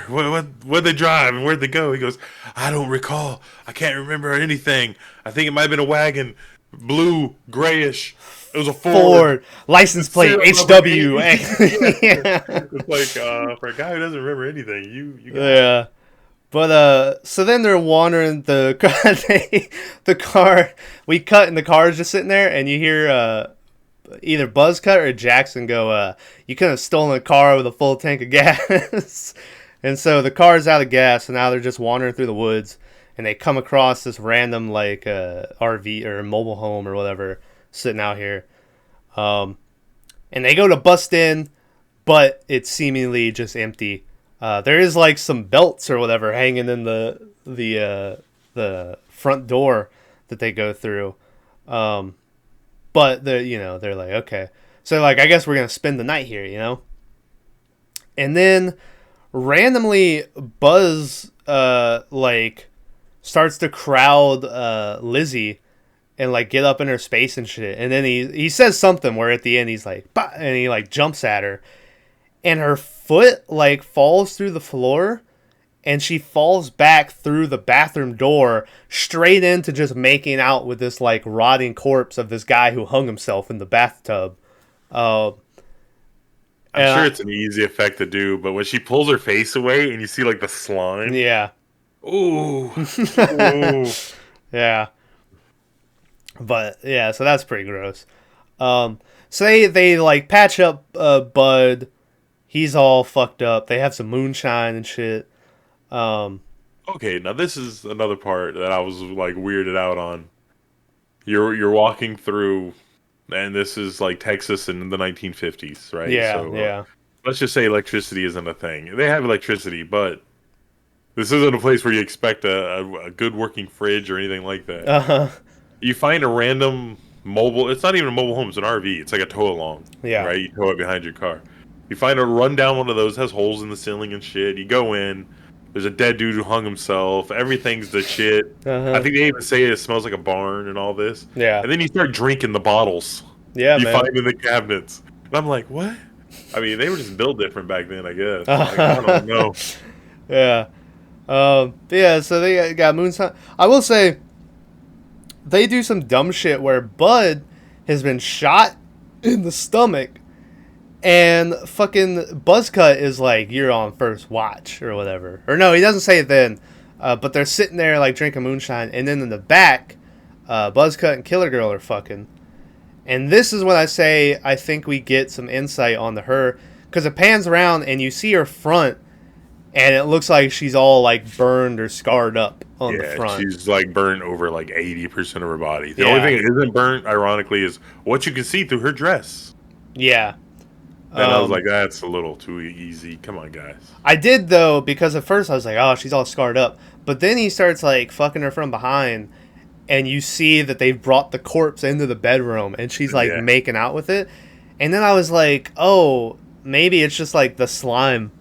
where they drive and where'd they go?" He goes, "I don't recall. I can't remember anything. I think it might have been a wagon, blue, grayish. It was a Ford. License plate Serial number HW. eight." Yeah. It's like for a guy who doesn't remember anything, you got Yeah. But so then they're wandering the the car. We cut and the car's just sitting there, and you hear either Buzz cut or Jackson go, "You could have stolen a car with a full tank of gas." And so the car's out of gas, and now they're just wandering through the woods, and they come across this random like RV or mobile home or whatever sitting out here, and they go to bust in, but it's seemingly just empty. There is like some belts or whatever hanging in the front door that they go through, but they're like, okay, so like I guess we're gonna spend the night here, you know. And then randomly Buzz like starts to crowd Lizzie and like get up in her space and shit, and then he says something where at the end he's like, bah! And he like jumps at her. And her foot like falls through the floor, and she falls back through the bathroom door straight into just making out with this like rotting corpse of this guy who hung himself in the bathtub. I'm sure it's an easy effect to do, but when she pulls her face away and you see like the slime, Yeah, ooh, ooh. yeah. But yeah, so that's pretty gross. So they like patch up Bud. He's all fucked up. They have some moonshine and shit. Okay, now this is another part that I was like weirded out on. You're walking through, and this is like Texas in the 1950s, right? Yeah, So yeah. let's just say electricity isn't a thing. They have electricity, but this isn't a place where you expect a good working fridge or anything like that. Uh-huh. You find a random mobile. It's not even a mobile home. It's an RV. It's like a tow along. Yeah. Right. You tow it behind your car. You find a rundown one of those, has holes in the ceiling and shit. You go in. There's a dead dude who hung himself. Everything's the shit. Uh-huh. I think they even say it smells like a barn and all this. Yeah. And then you start drinking the bottles. Yeah, you man. find in the cabinets. And I'm like, what? I mean, they were just built different back then, I guess. Like, I don't know. Yeah. Yeah, so they got moonshine. I will say, they do some dumb shit where Bud has been shot in the stomach, and fucking Buzzcut is like, you're on first watch or whatever. Or no, he doesn't say it then, but they're sitting there like drinking moonshine, and then in the back, Buzzcut and Killer Girl are fucking. And this is when I say I think we get some insight onto her, because it pans around and you see her front, and it looks like she's all like burned or scarred up on the front. She's like burnt over like 80% of her body. The Yeah. only thing that isn't burnt, ironically, is what you can see through her dress. Yeah. And I was like, that's a little too easy. Come on, guys. I did though, because at first I was like, oh, she's all scarred up. But then he starts like fucking her from behind, and you see that they've brought the corpse into the bedroom, and she's like making out with it. And then I was like, oh, maybe it's just like the slime.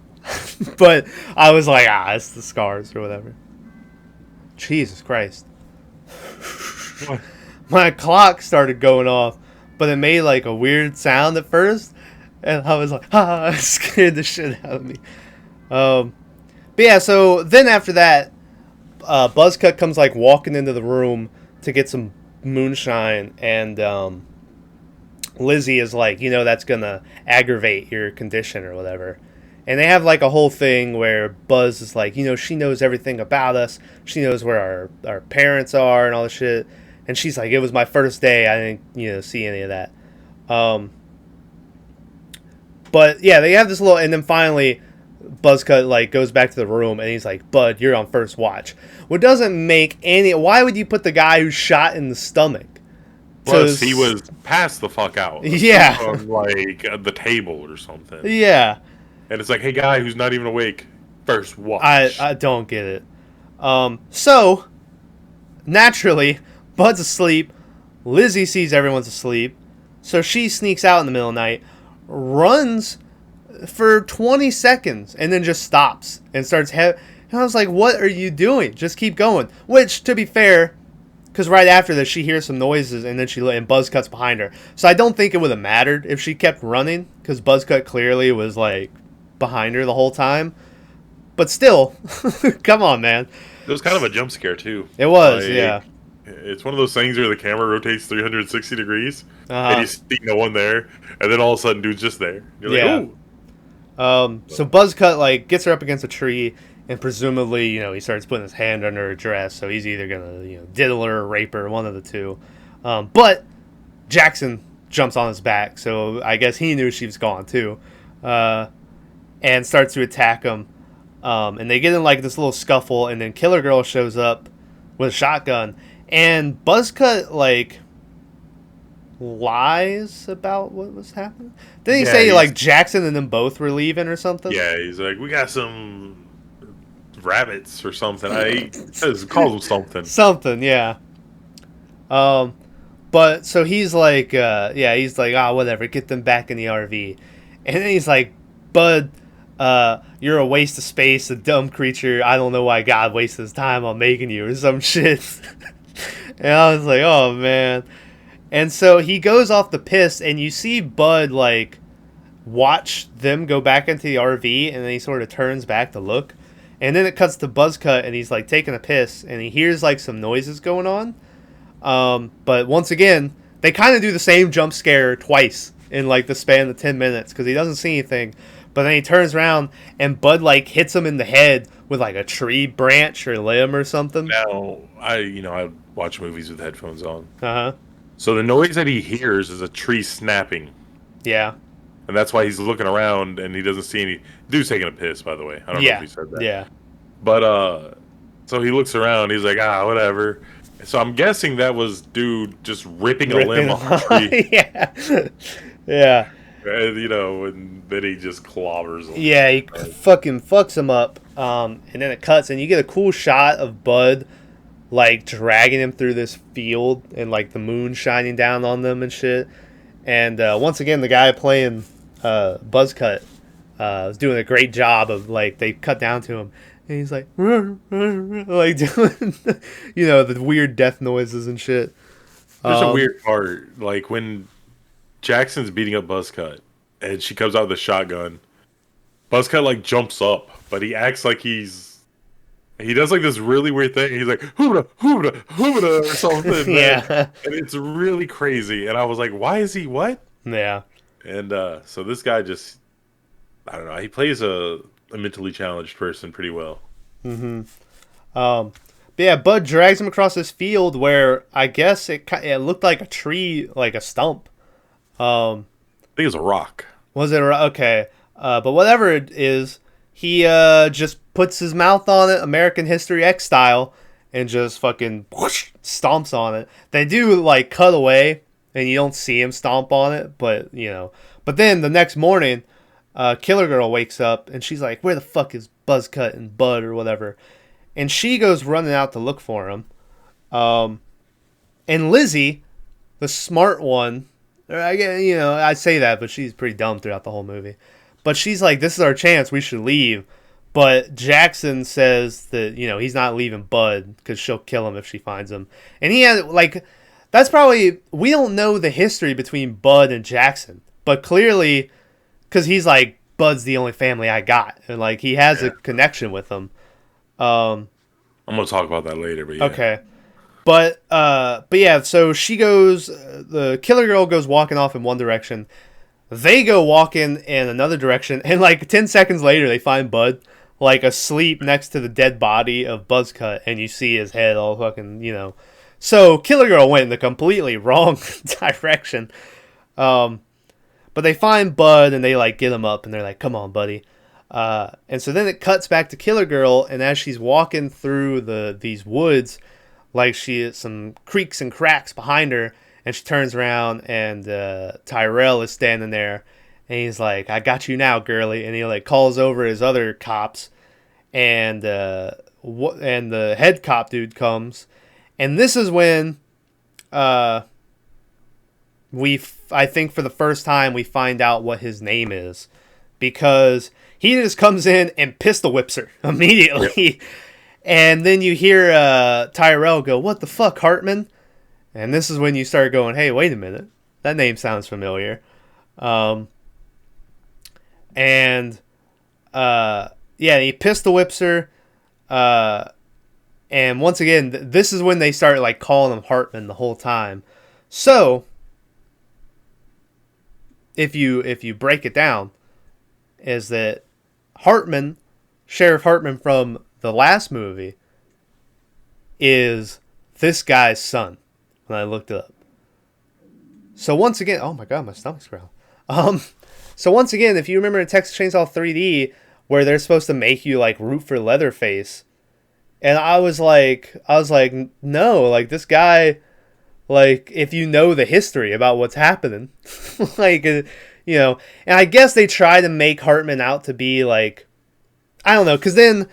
But I was like, it's the scars or whatever. Jesus Christ. My clock started going off, but it made like a weird sound at first. And I was like, it scared the shit out of me. But yeah, so then after that, Buzzcut comes like walking into the room to get some moonshine, and Lizzie is like, that's gonna aggravate your condition or whatever. And they have like a whole thing where Buzz is like, she knows everything about us. She knows where our parents are and all this shit. And she's like, it was my first day. I didn't, see any of that. But yeah, they have this little, and then finally Buzzcut like goes back to the room, and he's like, Bud, you're on first watch. What doesn't make any, why would you put the guy who's shot in the stomach? Plus, he was passed the fuck out. Yeah. On like the table or something. Yeah. And it's like, hey, guy who's not even awake, first watch. I don't get it. So naturally, Bud's asleep. Lizzie sees everyone's asleep, so she sneaks out in the middle of the night, runs for 20 seconds, and then just stops and starts. And I was like, "What are you doing? Just keep going." Which, to be fair, because right after this, she hears some noises, and then and Buzzcut's behind her. So I don't think it would have mattered if she kept running, because Buzzcut clearly was like behind her the whole time. But still, come on, man. It was kind of a jump scare too. It was, yeah. It's one of those things where the camera rotates 360 degrees, Uh-huh. and you see no one there, and then all of a sudden, dude's just there. You're like, Yeah. ooh. So Buzzcut like gets her up against a tree, and presumably, he starts putting his hand under her dress. So he's either gonna, diddle her or rape her, one of the two. But Jackson jumps on his back, so I guess he knew she was gone too, and starts to attack him. And they get in like this little scuffle, and then Killer Girl shows up with a shotgun, and Buzzcut like lies about what was happening. Didn't he say like Jackson and them both were leaving or something? Yeah, he's like, we got some rabbits or something. He calls them something. Something, yeah. But so he's like, he's like, whatever, get them back in the RV, and then he's like, Bud, you're a waste of space, a dumb creature. I don't know why God wasted his time on making you or some shit. And I was like, oh man. And so he goes off the piss, and you see Bud like watch them go back into the RV, and then he sort of turns back to look, and then it cuts to Buzzcut, and he's like taking a piss, and he hears like some noises going on. But once again, they kind of do the same jump scare twice in like the span of 10 minutes, because he doesn't see anything. But then he turns around, and Bud like hits him in the head with like a tree branch or limb or something. Now, I watch movies with headphones on. Uh-huh. So the noise that he hears is a tree snapping. Yeah. And that's why he's looking around and he doesn't see any. Dude's taking a piss, by the way. I don't know if he said that. Yeah. But, so he looks around. He's like, whatever. So I'm guessing that was dude just ripping a limb off a tree. Yeah. Yeah. And, and then he just clobbers him. Yeah, he fucking fucks him up. And then it cuts, and you get a cool shot of Bud like dragging him through this field, and like the moon shining down on them and shit. And once again, the guy playing Buzzcut was doing a great job of like, they cut down to him, and he's like like doing the weird death noises and shit. There's a weird part, like when Jackson's beating up Buzzcut and she comes out with a shotgun. Buzzcut like jumps up, but he acts like he does like this really weird thing. He's like hoobda hoobda hoobda or something. Yeah. And it's really crazy. And I was like, why is he what? Yeah. And so this guy just, I don't know. He plays a mentally challenged person pretty well. Mm-hmm. But yeah, Bud drags him across this field where I guess it looked like a tree, like a stump. I think it was a rock. Was it okay? But whatever it is, he just puts his mouth on it, American History X style, and just fucking whoosh, stomps on it. They do like cut away, and you don't see him stomp on it, but But then the next morning, Killer Girl wakes up, and she's like, "Where the fuck is Buzzcut and Bud or whatever?" And she goes running out to look for him. And Lizzie, the smart one, I say that, but she's pretty dumb throughout the whole movie. But she's like, this is our chance, we should leave. But Jackson says that, he's not leaving Bud because she'll kill him if she finds him. And he had, that's probably, we don't know the history between Bud and Jackson. But clearly, because he's like, Bud's the only family I got. And, he has a connection with them. I'm going to talk about that later, but yeah. Okay. But yeah, so she goes, the Killer Girl goes walking off in one direction. They go walking in another direction, and 10 seconds later, they find Bud asleep next to the dead body of Buzzcut, and you see his head all fucking, So Killer Girl went in the completely wrong direction. But they find Bud, and they get him up, and they're like, "Come on, buddy." And so then it cuts back to Killer Girl, and as she's walking through these woods, she has some creaks and cracks behind her, and she turns around, and Tyrell is standing there, And he's like, I got you now, girly. And he like calls over his other cops, and the head cop dude comes, and this is when I think for the first time we find out what his name is, because he just comes in and pistol whips her immediately. Yep. And then you hear Tyrell go, "What the fuck, Hartman?" And this is when you start going, "Hey, wait a minute, that name sounds familiar." He pistol whips her. And once again, this is when they start like calling him Hartman the whole time. So if you break it down, is that Hartman, Sheriff Hartman from the last movie, is this guy's son. When I looked it up. So once again, oh my god, my stomach's growling. So once again, if you remember in Texas Chainsaw 3D, where they're supposed to make you like root for Leatherface, and I was like, no, like this guy, like if you know the history about what's happening, like and I guess they try to make Hartman out to be like, I don't know, because then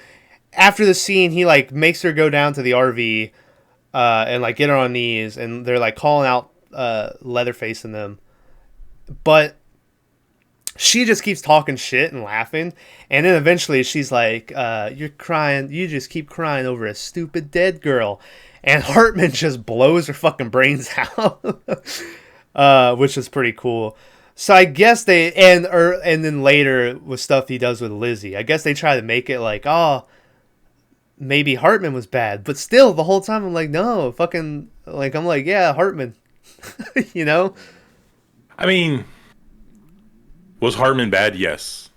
after the scene, he like makes her go down to the RV, and like get her on knees, and they're like calling out Leatherface and them, but she just keeps talking shit and laughing, and then eventually she's like, you're crying, you just keep crying over a stupid dead girl, and Hartman just blows her fucking brains out, which is pretty cool. So I guess they, and then later with stuff he does with Lizzie, I guess they try to make it like, oh, maybe Hartman was bad, but still the whole time I'm like, no, fucking, like, I'm like, yeah, Hartman, I mean, was Hartman bad? Yes.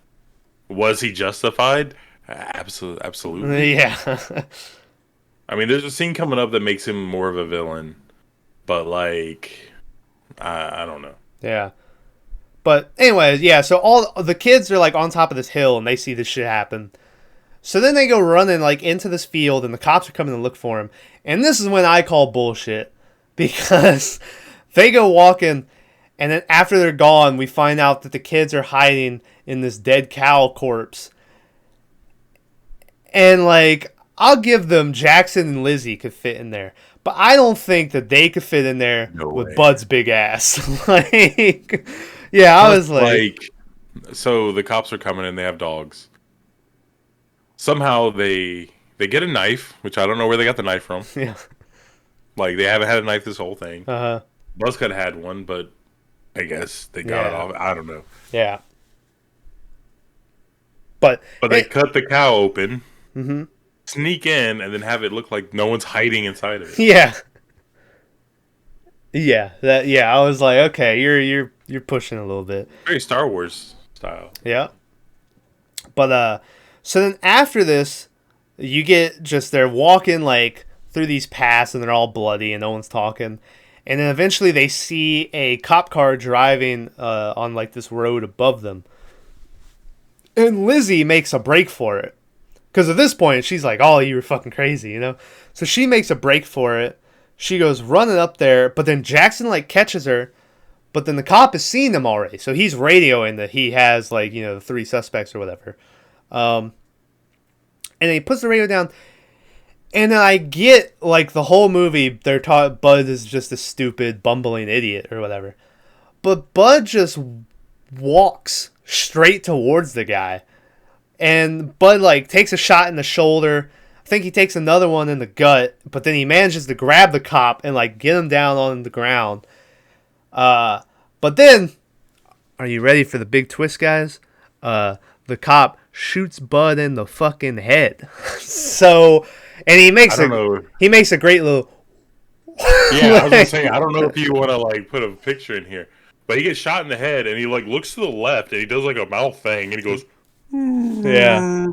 Was he justified? Absolutely. Yeah. I mean, there's a scene coming up that makes him more of a villain, but like, I don't know. Yeah. But anyways, yeah, so all the kids are like on top of this hill and they see this shit happen. So then they go running like into this field and the cops are coming to look for him. And this is when I call bullshit, because they go walking, and then after they're gone, we find out that the kids are hiding in this dead cow corpse. And like, I'll give them Jackson and Lizzie could fit in there, but I don't think that they could fit in there with Bud's big ass. Like, yeah, I was like, so the cops are coming and they have dogs. Somehow they get a knife, which I don't know where they got the knife from. Yeah. Like, they haven't had a knife this whole thing. Uh-huh. Buzz could have had one, but I guess they got it off. I don't know. Yeah. But they cut the cow open, sneak in, and then have it look like no one's hiding inside of it. Yeah. Yeah. I was like, okay, you're pushing a little bit. Very Star Wars style. Yeah. But so then after this, you get just they're walking like through these paths and they're all bloody and no one's talking. And then eventually they see a cop car driving on like this road above them. And Lizzie makes a break for it. Because at this point, she's like, oh, you were fucking crazy, So she makes a break for it. She goes running up there, but then Jackson like catches her. But then the cop has seen them already. So he's radioing that he has like, the 3 suspects or whatever. And then he puts the radio down. And then I get, like, the whole movie, they're taught Bud is just a stupid, bumbling idiot or whatever. But Bud just walks straight towards the guy. And Bud, like, takes a shot in the shoulder. I think he takes another one in the gut. But then he manages to grab the cop and, like, get him down on the ground. But then, are you ready for the big twist, guys? The cop shoots Bud in the fucking head. So... And he makes a great little. Yeah, I was gonna say, I don't know if you want to like put a picture in here, but he gets shot in the head and he like looks to the left and he does like a mouth thing and he goes, yeah.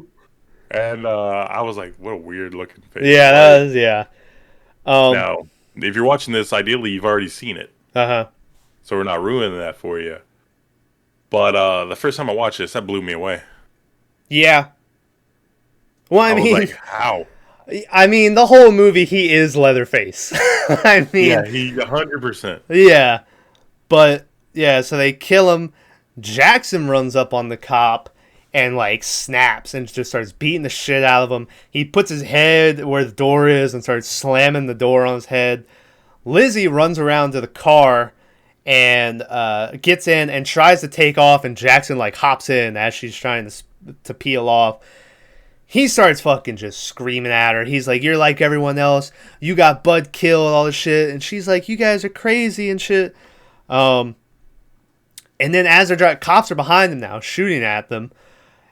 And I was like, what a weird looking face. Yeah, that was now, if you're watching this, ideally you've already seen it. So we're not ruining that for you. But the first time I watched this, that blew me away. Yeah. Well, I mean, was like, how? I mean, the whole movie, he is Leatherface. I mean, yeah, he 100%. Yeah, but yeah, so they kill him. Jackson runs up on the cop and like snaps and just starts beating the shit out of him. He puts his head where the door is and starts slamming the door on his head. Lizzie runs around to the car and gets in and tries to take off, and Jackson like hops in as she's trying to peel off. He starts fucking just screaming at her. He's like, "You're like everyone else. You got Bud killed, all this shit." And she's like, "You guys are crazy and shit." And then as they're driving, cops are behind them now, shooting at them.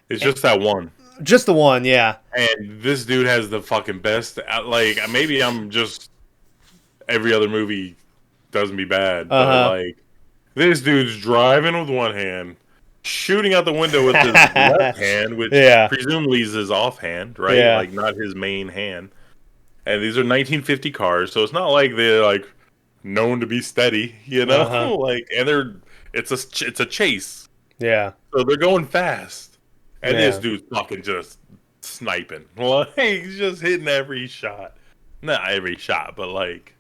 It's just that one. Just the one, yeah. And this dude has the fucking best. Like, maybe I'm just every other movie does me bad, but like this dude's driving with one hand, shooting out the window with his left hand, which presumably is his offhand, right? Yeah. Like not his main hand. And these are 1950 cars, so it's not like they're like known to be steady, you know? Like, and it's a chase. Yeah. So they're going fast. And this dude's fucking just sniping. Like, he's just hitting every shot. Not every shot, but like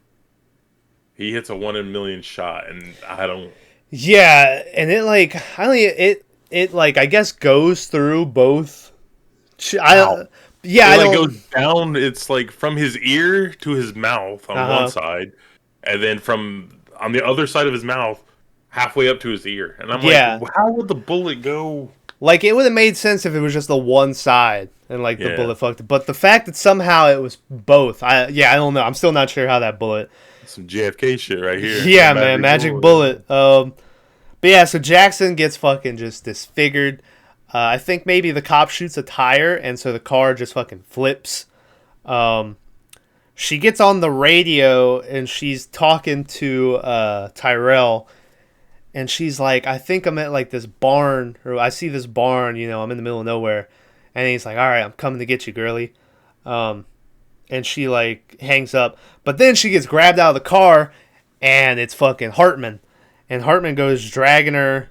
he hits a 1 in a million shot, and I don't. Yeah, and it like it like I guess goes through both. It goes down. It's like from his ear to his mouth on one side, and then from on the other side of his mouth, halfway up to his ear. And I'm like, how would the bullet go? Like, it would have made sense if it was just the one side and like the bullet fucked it. But the fact that somehow it was both, I don't know. I'm still not sure how that bullet. Some JFK shit right here. Yeah, man, magic bullet. But yeah, so Jackson gets fucking just disfigured. I think maybe the cop shoots a tire, and so the car just fucking flips. She gets on the radio, and she's talking to Tyrell, and she's like, "I think I'm at like this barn, or I see this barn, you know, I'm in the middle of nowhere." And he's like, "All right, I'm coming to get you, girly." And she like hangs up, but then she gets grabbed out of the car, and it's fucking Hartman. And Hartman goes dragging her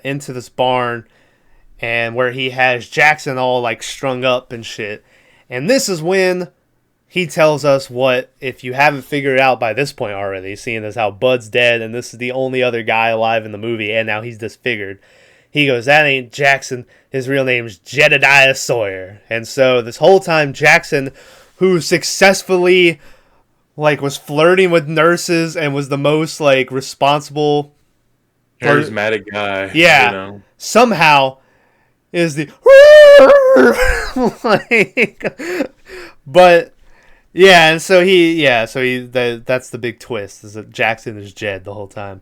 into this barn, and where he has Jackson all like strung up and shit. And this is when he tells us what, if you haven't figured it out by this point already, seeing as how Bud's dead and this is the only other guy alive in the movie, and now he's disfigured. He goes, "That ain't Jackson. His real name's Jedediah Sawyer." And so this whole time, Jackson, who successfully like was flirting with nurses and was the most like responsible, charismatic guy, yeah, you know, somehow is the like, but yeah, and so that's the big twist, is that Jackson is Jed the whole time.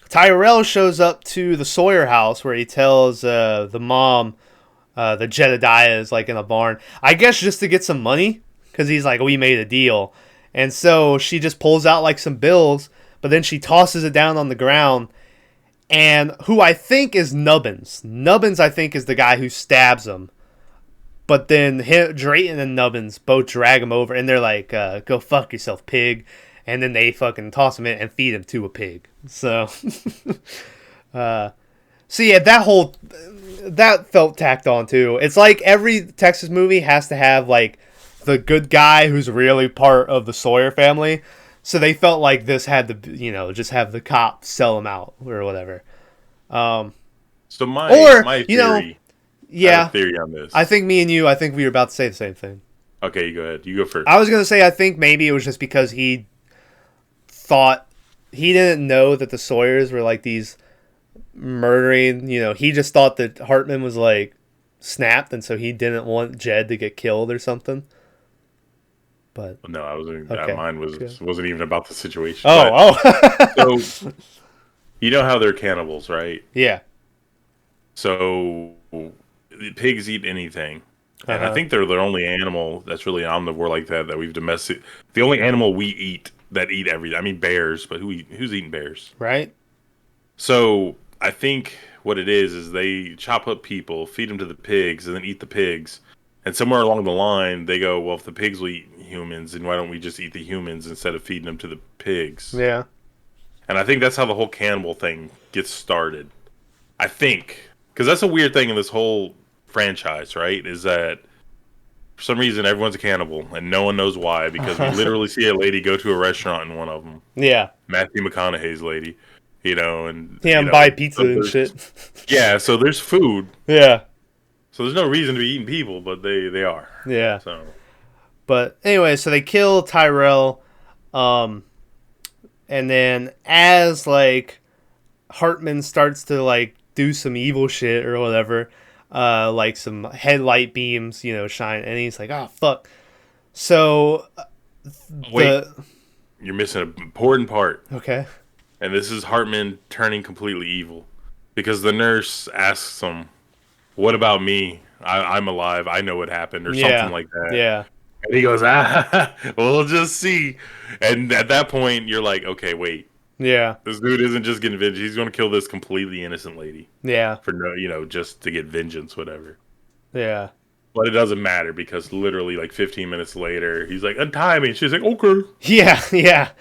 Tyrell shows up to the Sawyer house where he tells the mom the Jedediah is like in a barn, I guess just to get some money, because he's like, "We made a deal." And so she just pulls out like some bills, but then she tosses it down on the ground. And who I think is Nubbins. Nubbins, I think, is the guy who stabs him. But then Drayton and Nubbins both drag him over, and they're like, "Go fuck yourself, pig." And then they fucking toss him in and feed him to a pig. So, so yeah, that felt tacked on too. It's like every Texas movie has to have like the good guy who's really part of the Sawyer family. So they felt like this had to, you know, just have the cop sell him out or whatever. So my theory, you know, yeah, I have a theory on this. I think me and you, I think we were about to say the same thing. Okay, you go ahead. You go first. I was going to say, I think maybe it was just because he thought, he didn't know that the Sawyers were like these murdering, you know, he just thought that Hartman was like snapped, and so he didn't want Jed to get killed or something. But no, I wasn't. Okay. Mine wasn't even about the situation. So you know how they're cannibals, right? Yeah. So the pigs eat anything, and I think they're the only animal that's really omnivore like that we've domesticated. The only animal we eat that eat everything. I mean, bears, but who's eating bears? Right. So I think what it is they chop up people, feed them to the pigs, and then eat the pigs. And somewhere along the line, they go, "Well, if the pigs will eat humans, then why don't we just eat the humans instead of feeding them to the pigs?" Yeah. And I think that's how the whole cannibal thing gets started. I think. Because that's a weird thing in this whole franchise, right? Is that for some reason everyone's a cannibal, and no one knows why, because we literally see a lady go to a restaurant in one of them. Yeah. Matthew McConaughey's lady. you know, and Yeah, and buy pizza and shit. Yeah, so there's food. Yeah. So there's no reason to be eating people, but they are. Yeah. So, but anyway, so they kill Tyrell, and then as like Hartman starts to like do some evil shit or whatever, like some headlight beams, shine, and he's like, "Oh fuck!" So, wait, you're missing an important part. Okay. And this is Hartman turning completely evil, because the nurse asks him, "What about me? I'm alive. I know what happened," or something like that. Yeah. And he goes, we'll just see. And at that point, you're like, okay, wait. Yeah. This dude isn't just getting vengeance. He's going to kill this completely innocent lady. Yeah. For no, just to get vengeance, whatever. Yeah. But it doesn't matter, because literally like 15 minutes later, he's like, untie me. And she's like, okay. Yeah.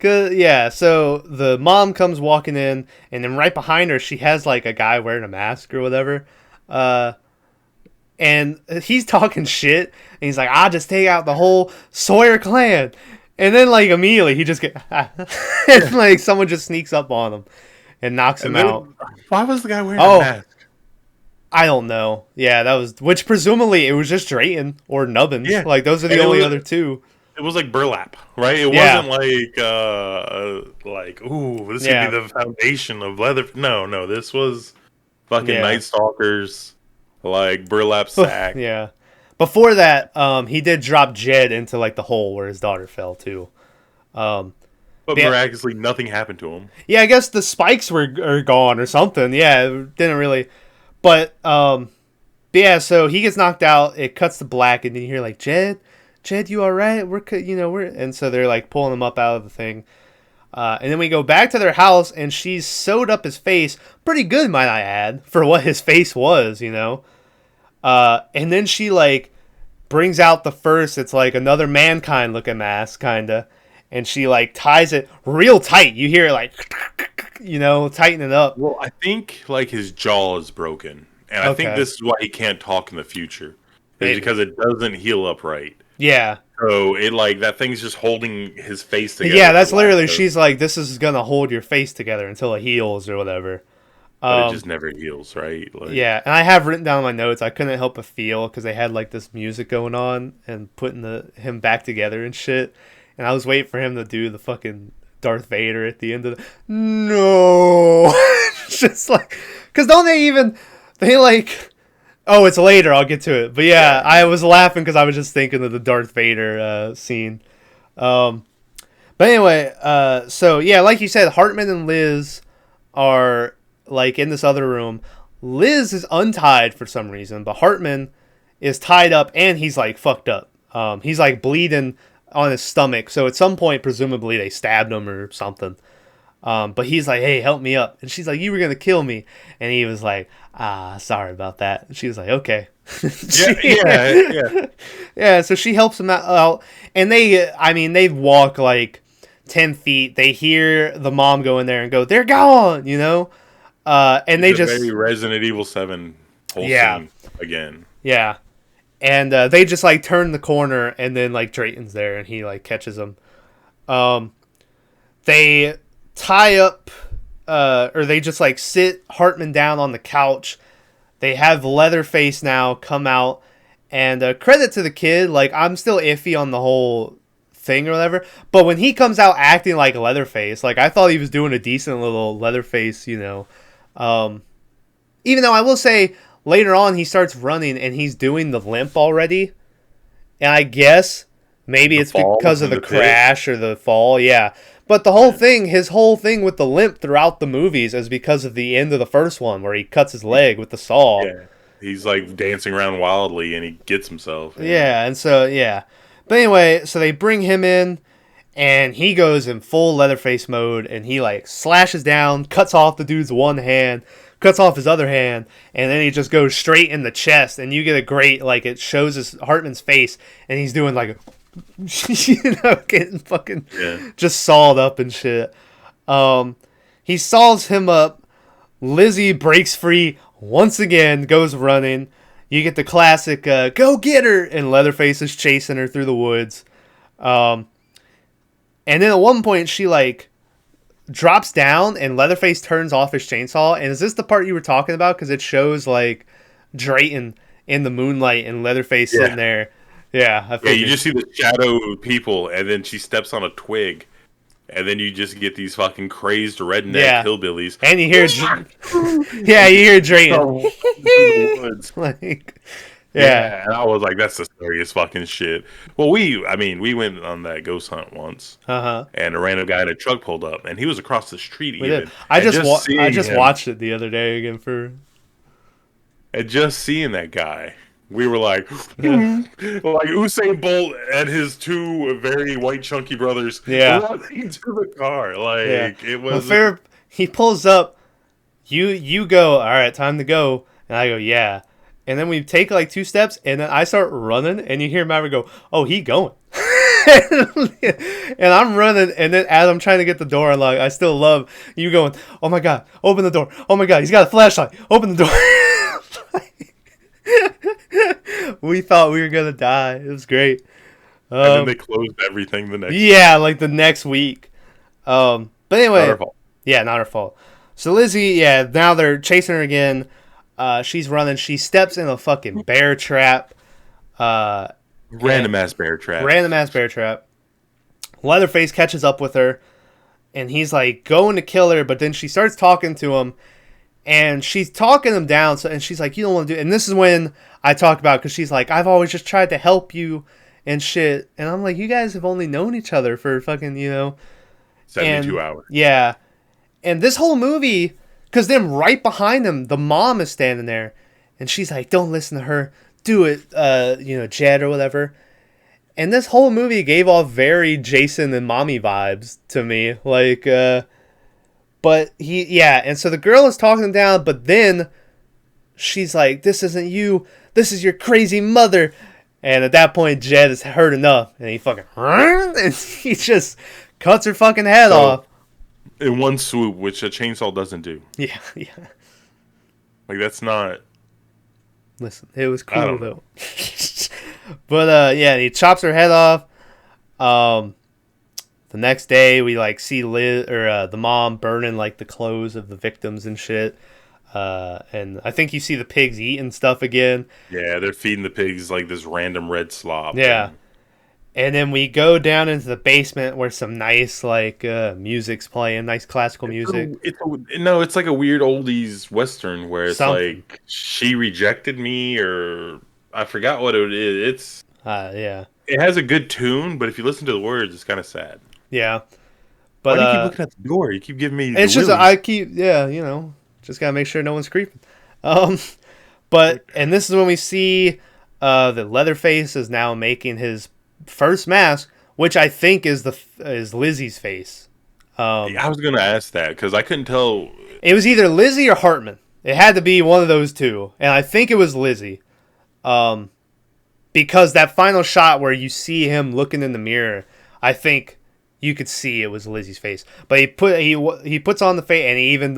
Yeah. So the mom comes walking in, and then right behind her, she has like a guy wearing a mask or whatever. And he's talking shit, and he's like, "I'll just take out the whole Sawyer clan." And then, like, immediately, he just and, like, someone just sneaks up on him and knocks him out. Why was the guy wearing a mask? I don't know. Yeah, that was... Which, presumably, it was just Drayton or Nubbins. Yeah. Like, those are the only other two. It was like burlap, right? It wasn't like, ooh, this could be the foundation of leather. No, this was fucking Night Stalkers. Like burlap sack. Yeah. Before that, he did drop Jed into like the hole where his daughter fell too. But miraculously, nothing happened to him. Yeah, I guess the spikes are gone or something. Yeah, it didn't really. But yeah. So he gets knocked out. It cuts to black, and then you hear like Jed, you all right? We're. And so they're like pulling him up out of the thing. And then we go back to their house, and she's sewed up his face pretty good, might I add, for what his face was, And then she, like, brings out the first, it's like another Mankind-looking mask, kind of, and she, like, ties it real tight. You hear it, like, tighten it up. Well, I think, like, his jaw is broken, and I think this is why he can't talk in the future, is because it doesn't heal up right. Yeah. So it like that thing's just holding his face together. Yeah, that's literally. She's like, this is gonna hold your face together until it heals or whatever. But it just never heals, right? Like, yeah, and I have written down in my notes. I couldn't help but feel because they had like this music going on and putting him back together and shit. And I was waiting for him to do the fucking Darth Vader at the end of the no, just like because don't they like. Oh, it's later. I'll get to it. But yeah, I was laughing because I was just thinking of the Darth Vader scene. But anyway, so yeah, like you said, Hartman and Liz are like in this other room. Liz is untied for some reason, but Hartman is tied up and he's like fucked up. He's like bleeding on his stomach. So at some point, presumably they stabbed him or something. But he's like, "Hey, help me up." And she's like, "You were going to kill me." And he was like, sorry about that. And she was like, "Okay." Yeah, so she helps him out. And they walk like 10 feet. They hear the mom go in there and go, "They're gone," and they just... very Resident Evil 7 whole scene again. Yeah. And they just like turn the corner and then like Drayton's there and he like catches them. They tie up or they just like sit Hartman down on the couch. They have Leatherface now come out, and credit to the kid, like I'm still iffy on the whole thing or whatever, but when he comes out acting like Leatherface, like I thought he was doing a decent little Leatherface, even though I will say later on he starts running and he's doing the limp already, and I guess maybe it's because of the crash or the fall, yeah. But his whole thing with the limp throughout the movies is because of the end of the first one where he cuts his leg with the saw. Yeah, he's like dancing around wildly and he gets himself. Yeah, and so, yeah. But anyway, so they bring him in and he goes in full Leatherface mode and he like slashes down, cuts off the dude's one hand, cuts off his other hand, and then he just goes straight in the chest and you get a great, like it shows Hartman's face and he's doing like a... getting fucking just sawed up and shit. He saws him up. Lizzie breaks free once again, goes running. You get the classic "go get her," and Leatherface is chasing her through the woods. And then at one point she like drops down and Leatherface turns off his chainsaw. And is this the part you were talking about? Because it shows like Drayton in the moonlight and Leatherface sitting there. Yeah, I Yeah, you just see the shadow of people, and then she steps on a twig, and then you just get these fucking crazed redneck hillbillies. And you hear, you hear Drayton. Like, yeah, and I was like, that's the scariest fucking shit. Well, we went on that ghost hunt once, and a random guy in a truck pulled up, and he was across the street. I just watched it the other day again and just seeing that guy. We were like Usain Bolt and his two very white chunky brothers running to the car. It was. He pulls up. You go. All right, time to go. And I go, yeah. And then we take like 2 steps, and then I start running, and you hear Maverick go, "Oh, he going." And I'm running, and then as I'm trying to get the door unlocked, I still love you going, "Oh my god, open the door! Oh my god, he's got a flashlight! Open the door!" We thought we were gonna die. It was great. And then they closed everything the next. Yeah, like the next week. But anyway, not her fault. Yeah, not her fault. So Lizzie, now they're chasing her again. She's running. She steps in a fucking bear trap. Random ass bear trap. Leatherface catches up with her, and he's like going to kill her, but then she starts talking to him. And she's talking him down, and she's like, "You don't want to do it." And this is when I talk about, because she's like, "I've always just tried to help you and shit." And I'm like, you guys have only known each other for fucking, 72 hours. Yeah. And this whole movie, because then right behind him, the mom is standing there, and she's like, "Don't listen to her. Do it, Jed or whatever." And this whole movie gave off very Jason and mommy vibes to me. But and so the girl is talking him down, but then she's like, "This isn't you. This is your crazy mother." And at that point, Jed has heard enough, and he fucking, and he just cuts her fucking head off. In one swoop, which a chainsaw doesn't do. Yeah. Like, that's not... Listen, it was cool, though. But, he chops her head off. The next day, we see the mom burning the clothes of the victims and shit. And I think you see the pigs eating stuff again. Yeah, they're feeding the pigs this random red slop. Yeah, and then we go down into the basement where some nice music's playing, nice classical music. It's like a weird oldies western where it's like She Rejected Me, or I forgot what it is. It has a good tune, but if you listen to the words, it's kind of sad. Yeah, but why do you keep looking at the door? You keep giving me. It's just I keep just gotta make sure no one's creeping. But and this is when we see that Leatherface is now making his first mask, which I think is Lizzie's face. I was gonna ask that because I couldn't tell. It was either Lizzie or Hartman. It had to be one of those two, and I think it was Lizzie. Because that final shot where you see him looking in the mirror, I think you could see it was Lizzie's face. But he puts on the face, and he even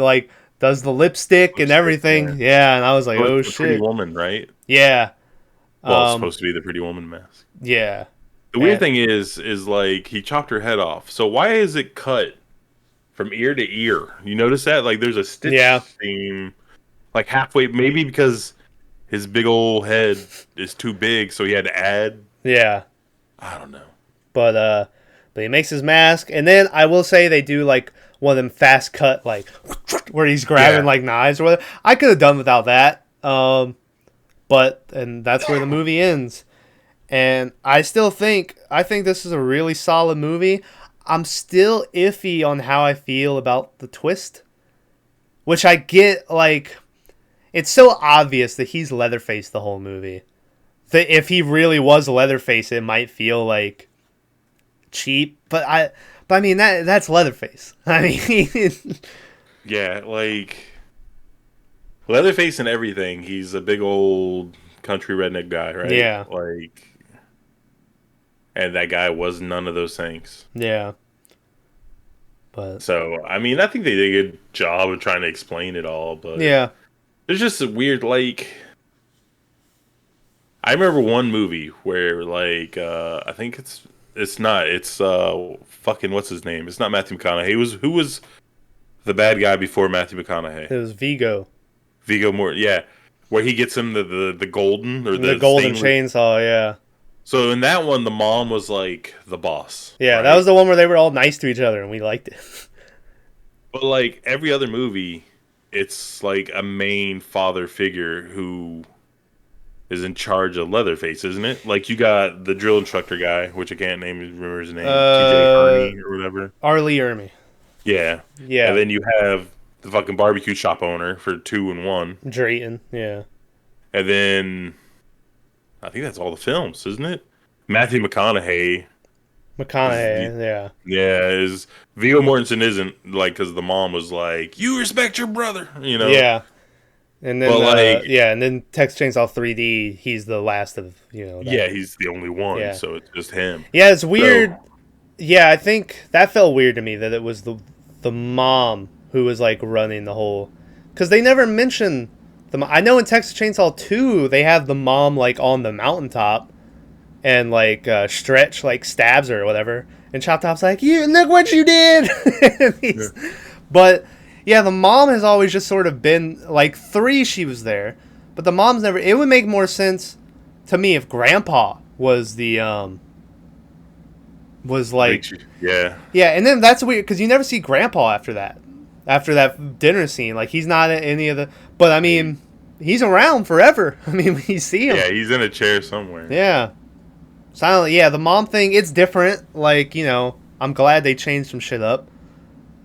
does the lipstick and everything. Yeah, and I was like, oh shit. Pretty Woman, right? Yeah. Well, it's supposed to be the Pretty Woman mask. Yeah. The weird thing is he chopped her head off. So why is it cut from ear to ear? You notice that? There's a stitch seam, halfway, maybe because his big old head is too big, so he had to add. Yeah. I don't know. But he makes his mask, and then I will say they do one of them fast cut where he's grabbing knives or whatever. I could have done without that. And that's where the movie ends. And I think this is a really solid movie. I'm still iffy on how I feel about the twist, which I get it's so obvious that he's Leatherface the whole movie. That if he really was Leatherface, it might feel cheap, but I mean that's Leatherface. I mean, yeah, Leatherface and everything. He's a big old country redneck guy, right? Yeah. And that guy was none of those things. Yeah. But so I mean, I think they did a good job of trying to explain it all, but yeah, there's just a weird I remember one movie where I think it's fucking what's his name? It's not Matthew McConaughey. Who was The bad guy before Matthew McConaughey. It was Vigo. Viggo Mortensen, yeah. Where he gets him the golden or The golden stainless. chainsaw, yeah. So in that one, the mom was like the boss. Yeah, right? that was the one where they were all nice to each other and we liked it. But like every other movie, it's like a main father figure who is in charge of Leatherface, isn't it? Like you got the drill instructor guy, which I can't remember his name, TJ Ernie or whatever. Arlie Ermy. Yeah. Yeah. And then you have the fucking barbecue shop owner for 2 and 1. Drayton, yeah. And then I think that's all the films, isn't it? Matthew McConaughey. Yeah. Yeah, is Viggo Mortensen isn't like because the mom was like, "You respect your brother," you know. Yeah. And then, But, like- and then Texas Chainsaw 3D, he's the last of, that. Yeah, he's the only one, Yeah. so it's just him. Yeah, it's weird. Yeah, I think that felt weird to me that it was the mom who was like running the whole, because they never mention I know in Texas Chainsaw 2 they have the mom like on the mountaintop, and like Stretch like stabs her or whatever, and Chop Top's like, "You look what you did." But yeah, the mom has always just sort of been like 3. She was there, but the mom's never. It would make more sense to me if Grandpa was the was like Yeah. yeah, and then that's weird because you never see Grandpa after that dinner scene. Like he's not in any of the. But I mean, he's around forever. I mean, we see him. Yeah, he's in a chair somewhere. Yeah. Silent. Yeah, the mom thing. It's different. Like I'm glad they changed some shit up.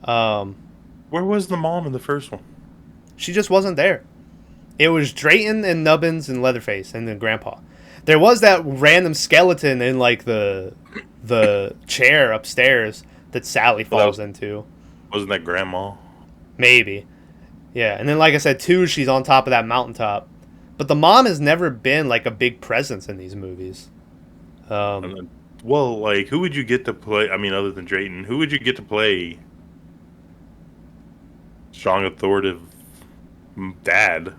Where was the mom in the first one? She just wasn't there. It was Drayton and Nubbins and Leatherface and then Grandpa. There was that random skeleton in like the chair upstairs that Sally falls into. Wasn't that Grandma? Maybe. Yeah, and then like I said, 2, she's on top of that mountaintop. But the mom has never been like a big presence in these movies. Well, like, who would you get to play? I mean, other than Drayton, who would you get to play strong, authoritative dad?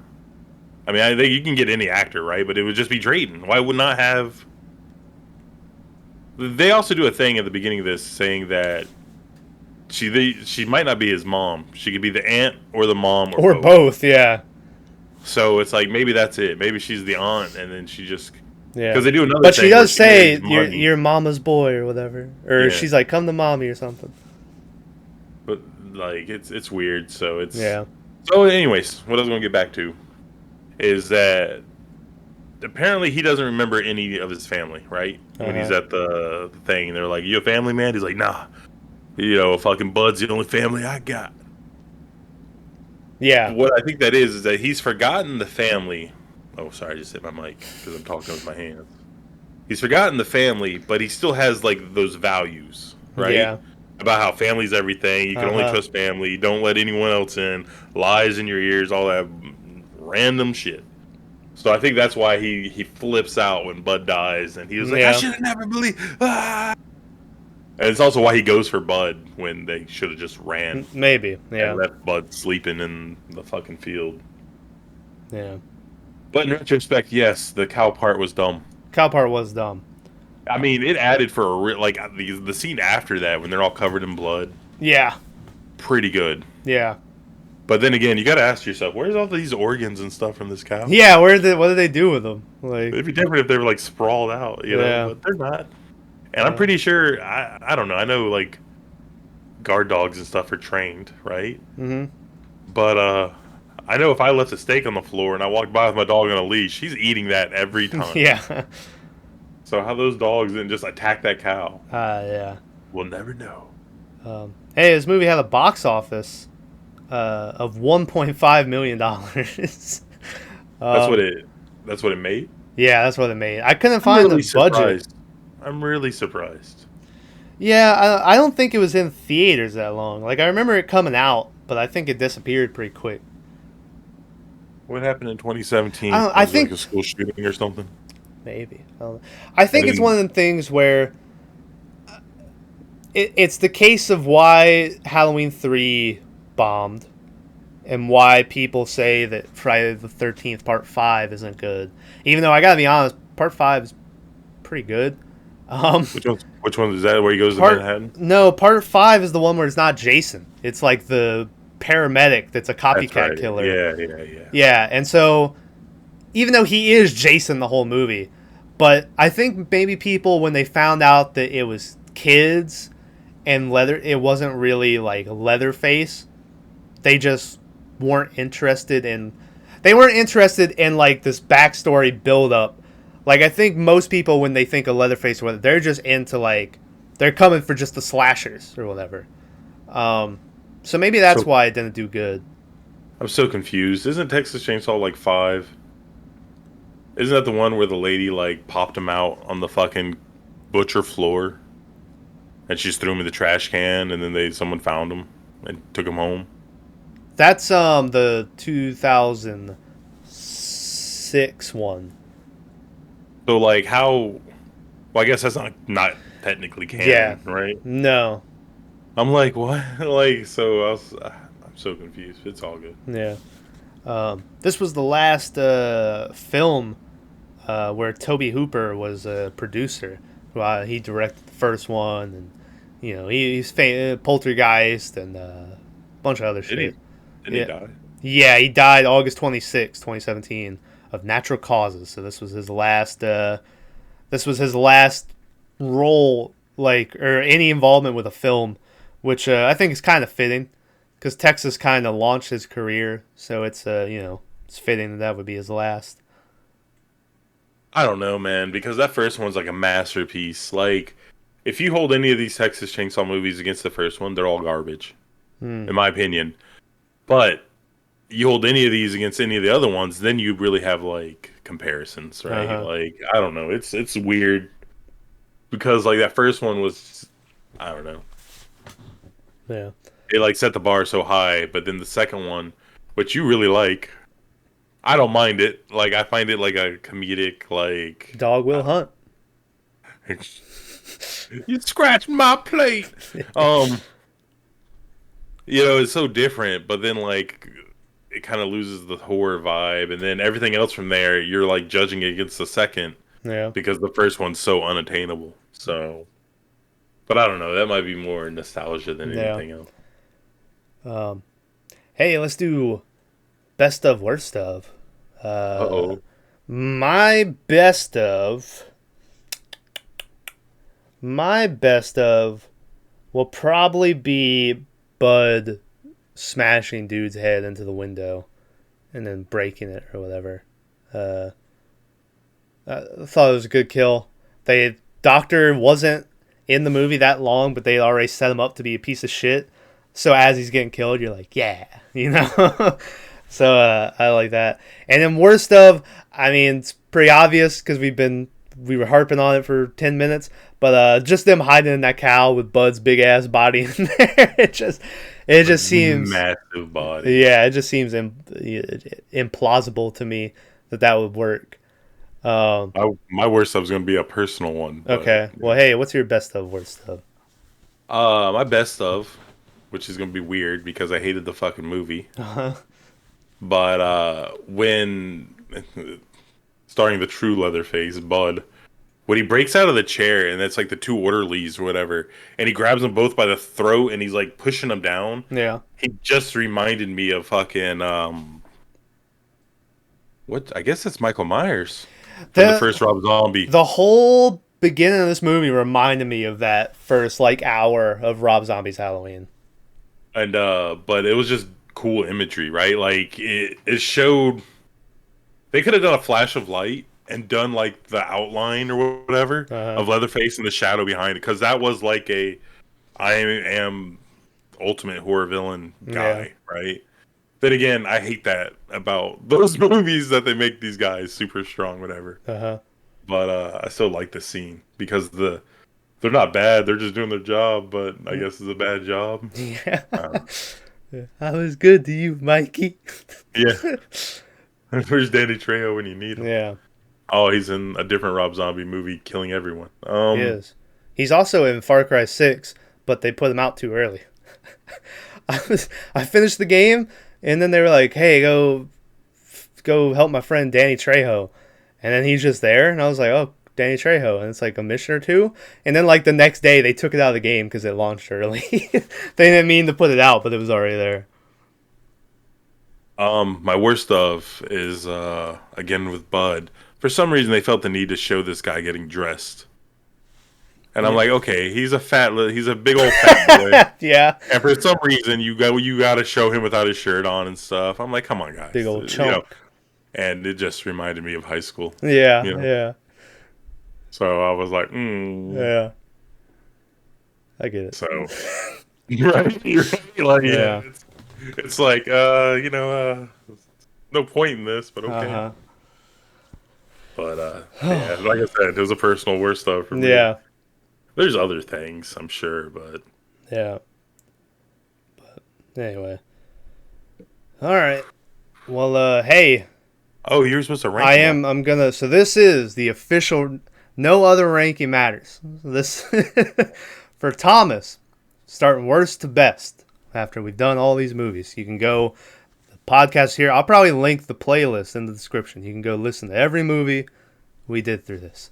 I mean, I think you can get any actor, right? But it would just be Drayton. Why would not have... They also do a thing at the beginning of this saying that she might not be his mom. She could be the aunt or the mom Or both, yeah. So it's like, maybe that's it. Maybe she's the aunt, and then she just... Yeah. Because they do another But thing she does where say, marries you're mama's boy or whatever. Or Yeah. she's like, come to mommy or something. But, like, it's weird, so it's... Yeah. So, anyways, what I was going to get back to is that apparently he doesn't remember any of his family, right? When he's at the thing, and they're like, "You a family man?" He's like, "Nah. Fucking Bud's the only family I got." Yeah. What I think that is that he's forgotten the family. Oh, sorry, I just hit my mic because I'm talking with my hands. He's forgotten the family, but he still has, like, those values, right? Yeah. About how family's everything. You can only trust family. Don't let anyone else in. Lies in your ears. All that random shit. So I think that's why he flips out when Bud dies, and he was like, "I should have never believed." Ah! And it's also why he goes for Bud when they should have just ran. Maybe, yeah. And left Bud sleeping in the fucking field. Yeah. But in retrospect, yes, the cow part was dumb. Cow part was dumb. I mean, it added for the scene after that when they're all covered in blood. Yeah. Pretty good. Yeah. But then again, you got to ask yourself, where's all these organs and stuff from this cow? Yeah, what did they do with them? Like, it'd be different if they were like sprawled out, Yeah. But they're not. And I'm pretty sure, I don't know, I know like guard dogs and stuff are trained, right? Mm-hmm. But I know if I left a steak on the floor and I walked by with my dog on a leash, he's eating that every time. Yeah. So how those dogs didn't just attack that cow, Yeah. we'll never know. Hey, this movie had a box office of $1.5 million. That's what it made? Yeah, that's what it made. I couldn't find the budget. I'm really surprised. Yeah, I don't think it was in theaters that long. Like, I remember it coming out, but I think it disappeared pretty quick. What happened in 2017? I think like a school shooting or something. Maybe. I think it's one of the things where it's the case of why Halloween 3 bombed and why people say that Friday the 13th Part 5 isn't good. Even though I gotta be honest, Part 5 is pretty good. Which one is that? Where he goes to Manhattan? No, Part 5 is the one where it's not Jason. It's like the paramedic that's a That's copycat right. killer. Yeah. Yeah, and so even though he is Jason the whole movie, but I think maybe people when they found out that it was kids and it wasn't really like Leatherface, they just weren't interested in like this backstory build up. Like I think most people when they think of Leatherface, they're just into like they're coming for just the slashers or whatever. So maybe that's So why it didn't do good. I'm so confused. Isn't Texas Chainsaw like 5? Isn't that the one where the lady like popped him out on the fucking butcher floor, and she just threw him in the trash can, and then someone found him and took him home? That's the 2006 one. So like how? Well, I guess that's not technically canon, right? No. I'm like, what? Like, so I'm so confused. It's all good. Yeah. This was the last film where Toby Hooper was a producer. He directed the first one, and he's Poltergeist and a bunch of other shit. Did he die? Yeah, he died August 26, 2017, of natural causes. So this was his last. This was his last role, or any involvement with a film, which I think is kind of fitting, because Texas kind of launched his career. So it's it's fitting that would be his last. I don't know, man, because that first one's like a masterpiece. Like, if you hold any of these Texas Chainsaw movies against the first one, they're all garbage, in my opinion. But you hold any of these against any of the other ones, then you really have like comparisons, right? Uh-huh. Like, I don't know, it's weird because like that first one was, I don't know, Yeah. it like set the bar so high, but then the second one, which you really like, I don't mind it. Like, I find it like a comedic, like Dog will hunt. you scratched my plate. It's so different, but then like it kind of loses the horror vibe, and then everything else from there, you're like judging it against the second Yeah. because the first one's so unattainable. So, but I don't know. That might be more nostalgia than anything else. Hey, let's do best of, worst of. Uh-oh. My best of will probably be Bud smashing dude's head into the window and then breaking it or whatever. I thought it was a good kill. Doctor wasn't in the movie that long, but they already set him up to be a piece of shit. So as he's getting killed, you're like, yeah, So I like that. And then worst of, I mean, it's pretty obvious because we were harping on it for 10 minutes, but just them hiding in that cow with Bud's big ass body in there. It just seems massive body. Yeah, it just seems implausible to me that would work. My worst of is going to be a personal one. But, okay. Well, hey, what's your best of, worst of? my best of, which is going to be weird because I hated the fucking movie. Uh-huh. But when starring the true Leatherface, Bud, when he breaks out of the chair and it's like the two orderlies or whatever, and he grabs them both by the throat and he's like pushing them down. Yeah. He just reminded me of fucking what? I guess it's Michael Myers from the first Rob Zombie. The whole beginning of this movie reminded me of that first like hour of Rob Zombie's Halloween. And but it was just cool imagery, right? Like it showed they could have done a flash of light and done like the outline or whatever of Leatherface and the shadow behind it, because that was like I am ultimate horror villain guy, right? Then again, I hate that about those movies that they make these guys super strong, whatever. But I still like the scene because they're not bad, they're just doing their job, but I guess it's a bad job. Yeah. I was good to you, Mikey. Yeah. Where's Danny Trejo when you need him? Yeah. Oh, he's in a different Rob Zombie movie, killing everyone. He is. He's also in Far Cry 6, but they put him out too early. I finished the game, and then they were like, "Hey, go help my friend Danny Trejo," and then he's just there, and I was like, "Oh, Danny Trejo," and it's like a mission or two, and then like the next day they took it out of the game because it launched early. They didn't mean to put it out, but it was already there. My worst of is again with Bud. For some reason, they felt the need to show this guy getting dressed, and I'm like, okay, he's a big old fat boy, Yeah. and for some reason, you got to show him without his shirt on and stuff. I'm like, come on, guys, Big old chunk. And it just reminded me of high school. Yeah. You know? Yeah. So I was like, Yeah. I get it. So, right, like, Yeah. it's like, no point in this, but okay. Uh-huh. But yeah, like I said, it was a personal worst stuff for me. Yeah. There's other things, I'm sure, but Yeah. But anyway. All right. Well, hey, oh, you're supposed to rank. I'm gonna. So this is the official. No other ranking matters. This for Thomas, starting worst to best. After we've done all these movies, you can go. The podcast here. I'll probably link the playlist in the description. You can go listen to every movie we did through this.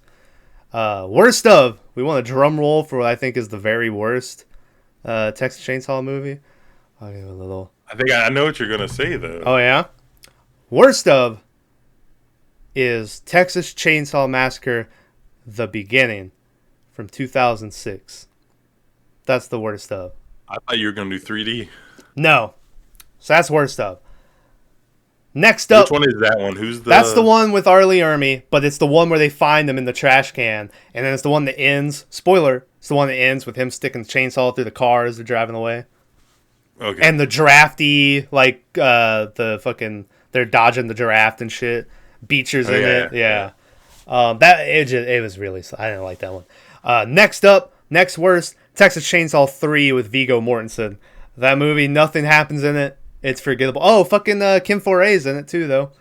Worst of. We want a drum roll for what I think is the very worst Texas Chainsaw movie. I'll give it a little. I think I know what you're gonna say though. Oh yeah. Worst of is Texas Chainsaw Massacre: The Beginning from 2006. That's the worst of. I thought you were gonna do 3D. No. So that's worst of. Next up. Which one is that one? Who's the? That's the one with Arlie Ermy, but it's the one where they find him in the trash can, and then it's the one that ends. Spoiler: it's the one that ends with him sticking the chainsaw through the car as they're driving away. Okay. And the drafty, like the fucking, they're dodging the draft and shit. Beecher's in it, yeah. It was really, I didn't like that one. Next worst, Texas Chainsaw 3 with Viggo Mortensen. That movie, nothing happens in it. It's forgettable. Oh, fucking Kim Foray's in it too, though.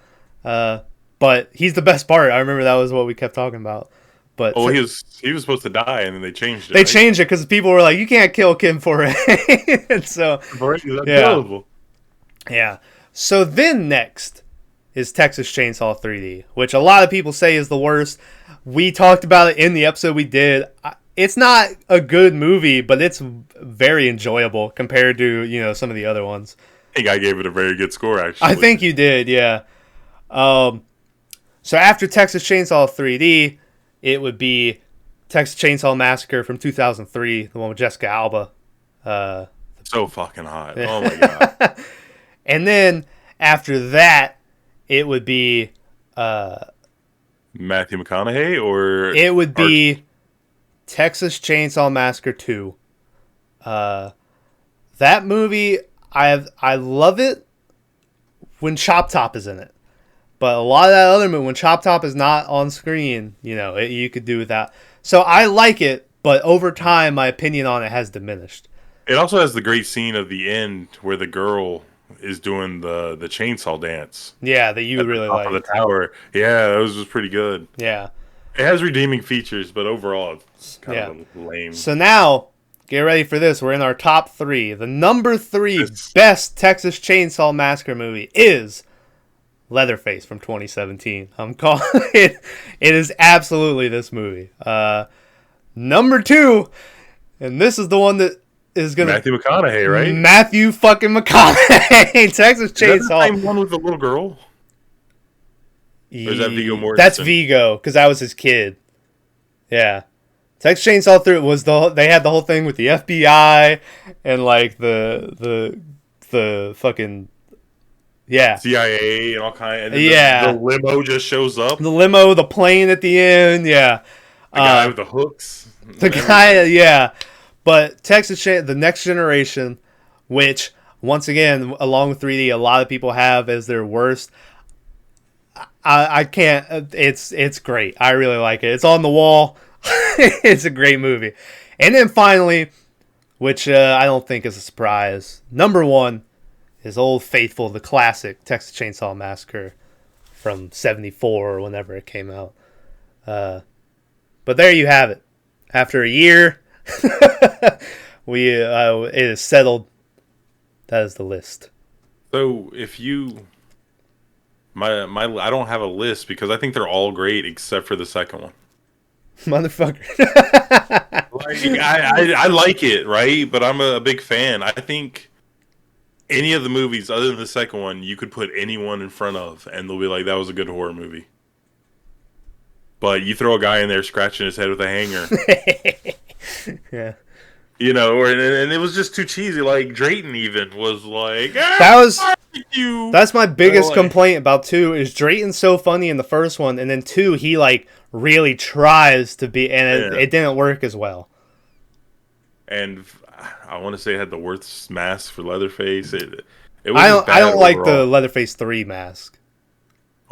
But he's the best part. I remember that was what we kept talking about. But he was supposed to die, and then they changed it. They changed it because people were like, "You can't kill Kim Foray." And so, yeah. So then next is Texas Chainsaw 3D, which a lot of people say is the worst. We talked about it in the episode we did. It's not a good movie, but it's very enjoyable compared to some of the other ones. I think I gave it a very good score, actually. I think you did, yeah. So after Texas Chainsaw 3D, it would be Texas Chainsaw Massacre from 2003, the one with Jessica Alba. So fucking hot. Oh my god. And then after that, it would be Matthew McConaughey, or it would be Texas Chainsaw Massacre 2. That movie, I love it when Chop Top is in it. But a lot of that other movie, when Chop Top is not on screen, you could do without. So I like it, but over time, my opinion on it has diminished. It also has the great scene of the end where the girl is doing the chainsaw dance. Yeah, that you really like. The tower. Yeah, that was just pretty good. Yeah. It has redeeming features, but overall, it's kind of lame. So now, get ready for this. We're in our top 3. The number 3 best Texas Chainsaw Massacre movie is Leatherface from 2017. I'm calling it. It is absolutely this movie. Number 2, and this is the one that is gonna Matthew McConaughey, right? Matthew fucking McConaughey. Texas Chainsaw. Is that the same one with the little girl? Or is that Viggo Mortensen? That's Viggo, because that was his kid. Yeah. Texas Chainsaw 3 was they had the whole thing with the FBI and like the fucking. Yeah. CIA and all kind. And yeah. The limo just shows up. The limo, the plane at the end. Yeah. The guy with the hooks. The guy, yeah. But the Next Generation, which once again, along with 3D, a lot of people have as their worst. I can't. It's great. I really like it. It's on the wall. It's a great movie. And then finally, which I don't think is a surprise, number 1 is Old Faithful, the classic Texas Chainsaw Massacre from '74 or whenever it came out. But there you have it. After a year, it is settled. That is the list. So if you, I don't have a list because I think they're all great except for the second one. Motherfucker. I like it, right? But I'm a big fan. I think any of the movies other than the second one, you could put anyone in front of, and they'll be like, "That was a good horror movie." But you throw a guy in there scratching his head with a hanger, Yeah. you know, and it was just too cheesy. Like Drayton even was like, That was you. that's my biggest like, complaint about 2 is Drayton's so funny in the first one, and then 2 he like really tries to be, and it didn't work as well. And I want to say it had the worst mask for Leatherface. It was I don't like the overall. Leatherface 3 mask.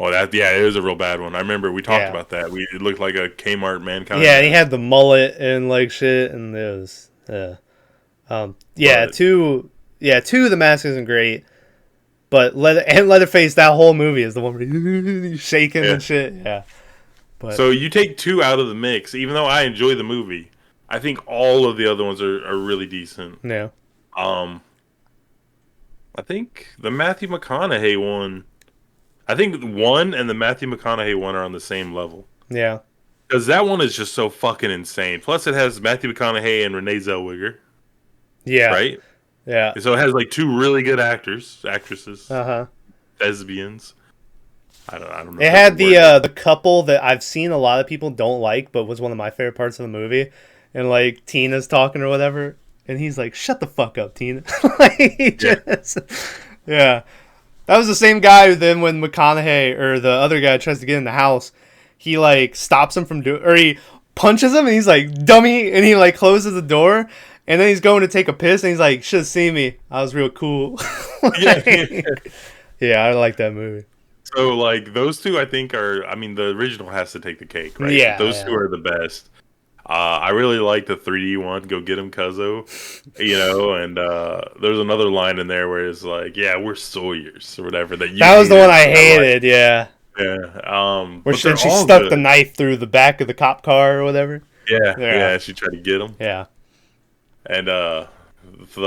Oh, it was a real bad one. I remember we talked Yeah. about that. It looked like a Kmart Mankind. Yeah, and he had the mullet and like shit, and it was But- 2 the mask isn't great, but Leatherface, that whole movie is the one where he's shaking Yeah. and shit. Yeah, but So you take 2 out of the mix, even though I enjoy the movie. I think all of the other ones are really decent. yeah, I think the Matthew McConaughey one. I think 1 and the Matthew McConaughey one are on the same level. yeah, Because that one is just so fucking insane. Plus, it has Matthew McConaughey and Renee Zellweger, yeah, right? yeah, So it has like 2 really good actresses, uh-huh. lesbians. I don't know. It if had that's a word. the couple that I've seen a lot of people don't like, but was one of my favorite parts of the movie. And like Tina's talking or whatever, and he's like, "Shut the fuck up, Tina." Yeah. That was the same guy who then when McConaughey or the other guy tries to get in the house, he like stops him from doing, or he punches him, and he's like, "Dummy," and he like closes the door. And then he's going to take a piss, and he's like, "Should have seen me. I was real cool." Yeah, I like that movie. So like those 2, I think are. I mean, the original has to take the cake, right? Yeah, Those yeah. 2 are the best. I really like the 3D one. Go get him, Cuzzo. You know, and there's another line in there where it's like, "Yeah, we're Sawyers" or whatever. That was the one I hated. Yeah, Yeah. where But she they're all stuck good. the knife through the back of the cop car or whatever. Yeah, Yeah. yeah. She tried to get him, Yeah, and the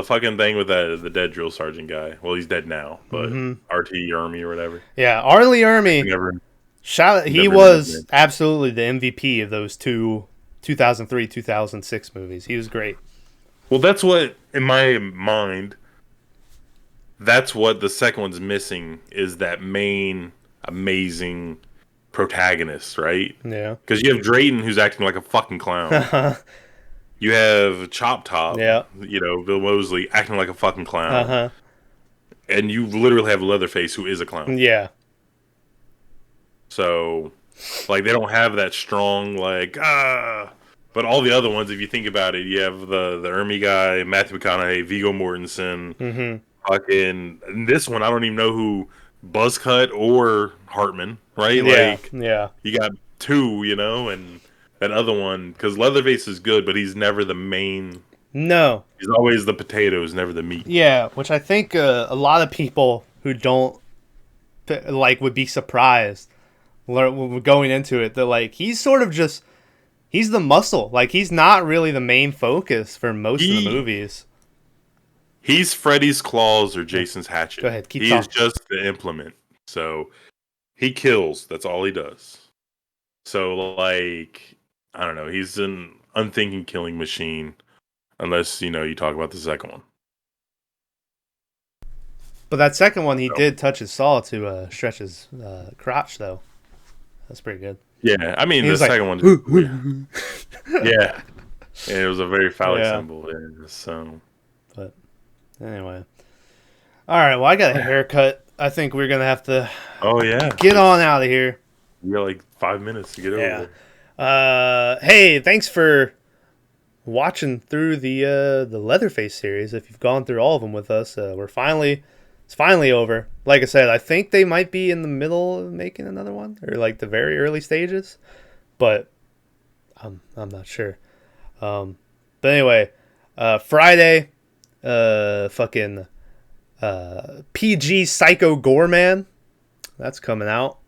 fucking thing with the dead drill sergeant guy. Well, he's dead now, but Mm-hmm. RT Army or whatever. yeah. Arlie Ermy. Never. He Never was been. absolutely the MVP of those 2003, 2006 movies. He was great. Well, that's what in my mind. That's what the second one's missing is that main amazing protagonist, right? Yeah. Because you have Drayton who's acting like a fucking clown. You have Chop Top, Yeah. you know, Bill Moseley acting like a fucking clown. Uh-huh. And you literally have Leatherface who is a clown. Yeah. So, like, they don't have that strong, like, But all the other ones, if you think about it, you have the Ermy guy, Matthew McConaughey, Viggo Mortensen, fucking. And this one, I don't even know who Buzzcut or Hartman, right? Yeah. Like, Yeah. you got 2, you know, and that other one, because Leatherface is good, but he's never the main. No. He's always the potatoes, never the meat. Yeah, which I think a lot of people who don't like would be surprised going into it. They're like, he's sort of just he's the muscle. Like he's not really the main focus for most of the movies. He's Freddy's claws or Jason's hatchet. Go ahead, keep He talking. is just the implement. So he kills. That's all he does. So like, I don't know. He's an unthinking killing machine. Unless, you know, you talk about the second one. But that second one, he did touch his saw to stretch his crotch, though. That's pretty good. Yeah, I mean, He the was like, second one. Yeah. And it was a very phallic Yeah. symbol. Yeah, so. But anyway. All right, well, I got a haircut. I think we're going to have to Oh, yeah. get on out of here. You got like 5 minutes to get over Yeah. there. Hey, thanks for watching through the Leatherface series. If you've gone through all of them with us, it's finally over. Like I said, I think they might be in the middle of making another one, or like the very early stages, but I'm not sure. But anyway, Friday, fucking PG Psycho Gorman, that's coming out.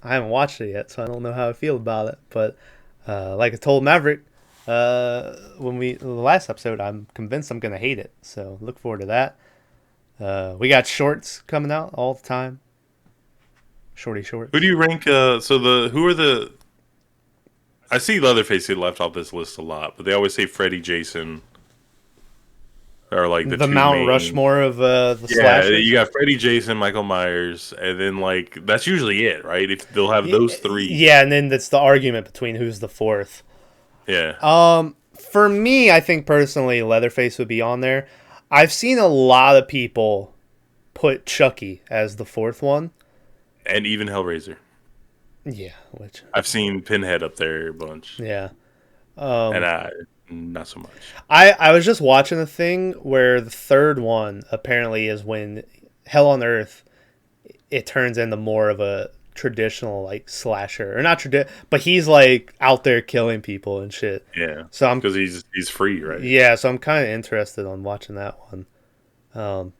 I haven't watched it yet, so I don't know how I feel about it. But like I told Maverick the last episode, I'm convinced I'm gonna hate it. So look forward to that. We got shorts coming out all the time. Shorty shorts. Who do you rank? Who are the? I see Leatherface get left off this list a lot, but they always say Freddy, Jason, are like The two Mount main. Rushmore of the Yeah, slasher. you got Freddy, Jason, Michael Myers, and then like that's usually it, right? If they'll have those three. Yeah, and then that's the argument between who's the fourth. Yeah. For me, I think personally, Leatherface would be on there. I've seen a lot of people put Chucky as the fourth one. And even Hellraiser. Yeah, which I've seen Pinhead up there a bunch. yeah. And not so much. I was just watching a thing where the third one apparently is when Hell on Earth it turns into more of a traditional like slasher or not but he's like out there killing people and shit. Yeah. So I'm because he's free, right? yeah, so I'm kind of interested on watching that one.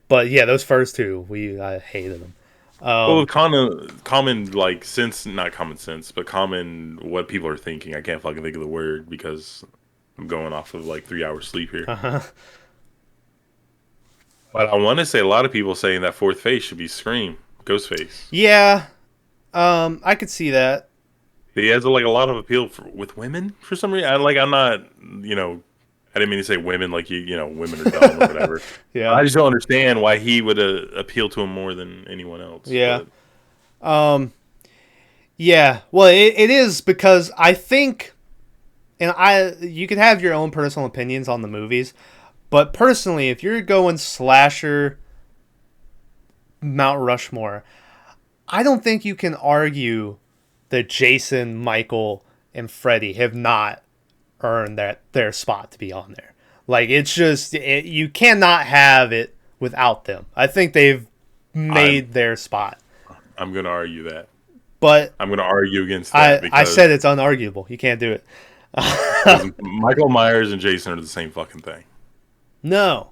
But yeah, those first two I hated them. Well, common like sense, not common sense, but common what people are thinking. I can't fucking think of the word because I'm going off of like 3 hours sleep here. But I want to say a lot of people saying that fourth face should be Scream, Ghostface. Yeah, I could see that. He has like a lot of appeal with women for some reason. I'm not, I didn't mean to say women like women are dumb or whatever. Yeah, I just don't understand why he would appeal to him more than anyone else. Yeah. But, yeah. Well, it is because I think, and you can have your own personal opinions on the movies, but personally, if you're going slasher Mount Rushmore, I don't think you can argue that Jason, Michael, and Freddy have not earned their spot to be on there. Like, it's just, you cannot have it without them. I think they've made their spot. I'm going to argue that. But I'm going to argue against that. I said it's unarguable. You can't do it. Michael Myers and Jason are the same fucking thing. No.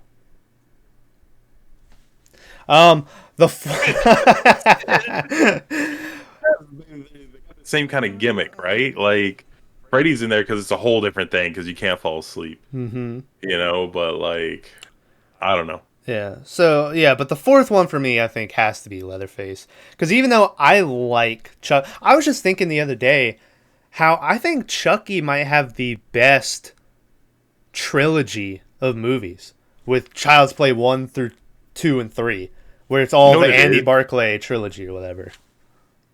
Same kind of gimmick, right? Like Freddy's in there because it's a whole different thing because you can't fall asleep. Mm-hmm. But like, I don't know. Yeah. So yeah, but the fourth one for me, I think, has to be Leatherface because even though I like Chuck, I was just thinking the other day how I think Chucky might have the best trilogy of movies with Child's Play 1 through 2 and 3, where it's all the Andy Barclay trilogy or whatever.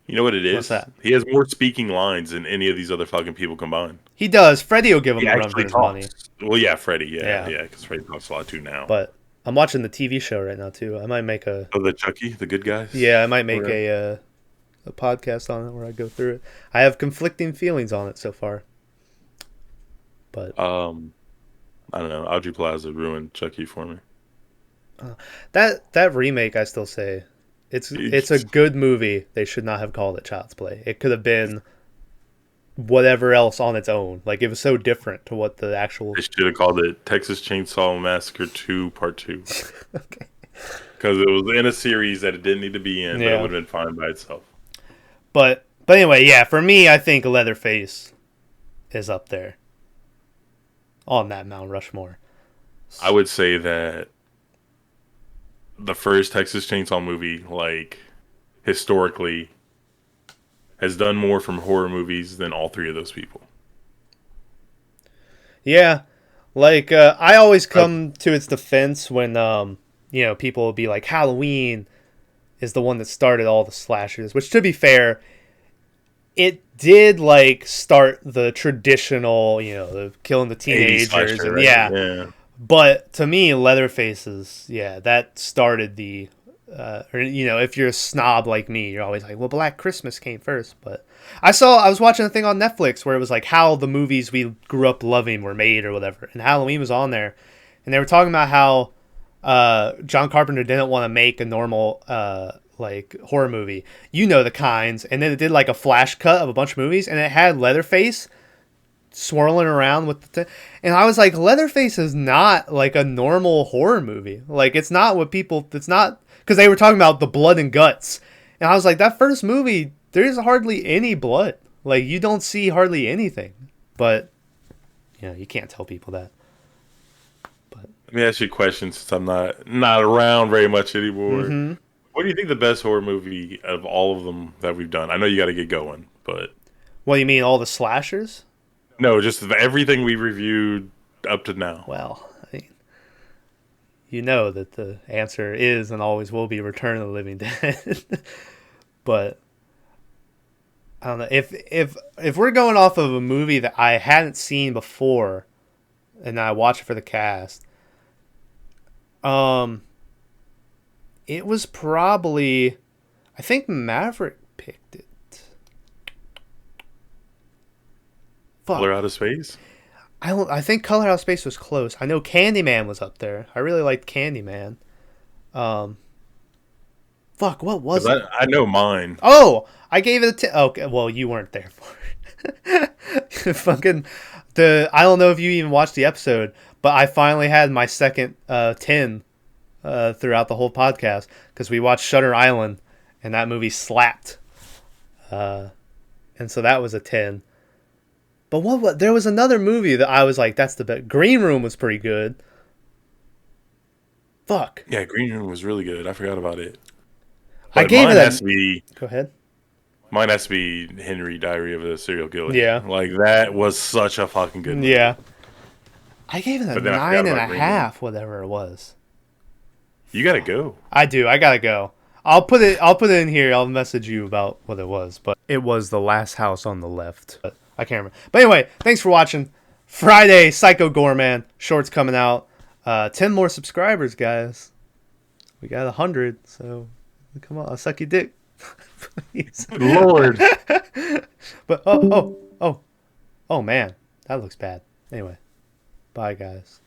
You know what it is? What's that? He has more speaking lines than any of these other fucking people combined. He does. Freddy will give him a run for his money. Well, yeah, Freddy, yeah, because Freddy talks a lot too now. But I'm watching the TV show right now too. I might make the Chucky, the good guys. Yeah, I might make a podcast on it where I go through it. I have conflicting feelings on it so far. But I don't know. Audrey Plaza ruined Chucky for me. That remake, I still say, it's a good movie. They should not have called it Child's Play. It could have been whatever else on its own. Like, it was so different to what the actual. They should have called it Texas Chainsaw Massacre 2 Part 2. Okay. Because it was in a series that it didn't need to be in, but it would have been fine by itself. But anyway, yeah, for me, I think Leatherface is up there on that Mount Rushmore. I would say that the first Texas Chainsaw movie, like, historically, has done more from horror movies than all three of those people. Yeah. Like, I always come to its defense when, people will be like, Halloween is the one that started all the slashers, which, to be fair, it did, like, start the traditional, the killing the teenagers. Slasher, and right? Yeah. But to me, Leatherface is, that started the, if you're a snob like me, you're always like, well, Black Christmas came first. But I was watching a thing on Netflix where it was like how the movies we grew up loving were made or whatever. And Halloween was on there. And they were talking about how John Carpenter didn't want to make a normal, horror movie. You know the kinds. And then it did like a flash cut of a bunch of movies. And it had Leatherface swirling around with and I was like, Leatherface is not like a normal horror movie. Like, it's not it's not, because they were talking about the blood and guts, and I was like, that first movie, there's hardly any blood. Like, you don't see hardly anything. But you can't tell people that. But let me ask you a question, since I'm not around very much anymore. Mm-hmm. What do you think the best horror movie of all of them that we've done? I know you got to get going, but what do you mean, all the slashers? No, just everything we reviewed up to now. Well, I mean, you know that the answer is and always will be Return of the Living Dead. But I don't know if we're going off of a movie that I hadn't seen before, and I watched it for the cast. It was probably, I think Maverick picked it. Fuck. Color Out of Space? I think Color Out of Space was close. I know Candyman was up there. I really liked Candyman. Fuck, what was it? I know mine. Oh, I gave it a 10. Okay, well, you weren't there for it. Fucking I don't know if you even watched the episode, but I finally had my second 10 throughout the whole podcast because we watched Shutter Island, and that movie slapped. And so that was a 10. But what there was another movie that I was like, that's the best. Green Room was pretty good. Fuck. Yeah, Green Room was really good. I forgot about it. I But gave mine it has to be Go ahead. mine has to be Henry Diary of a Serial Killer. Yeah. Like that was such a fucking good movie. Yeah. I gave it a But then I forgot 9.5, about Green Room. whatever it was. You gotta go. I do. I gotta go. I'll put it in here. I'll message you about what it was. But it was The Last House on the Left. But I can't remember. But anyway, thanks for watching. Friday, Psycho Gorman. Shorts coming out. 10 more subscribers, guys. We got 100. So come on. I'll suck your dick. Please. Lord. But oh man. That looks bad. Anyway. Bye, guys.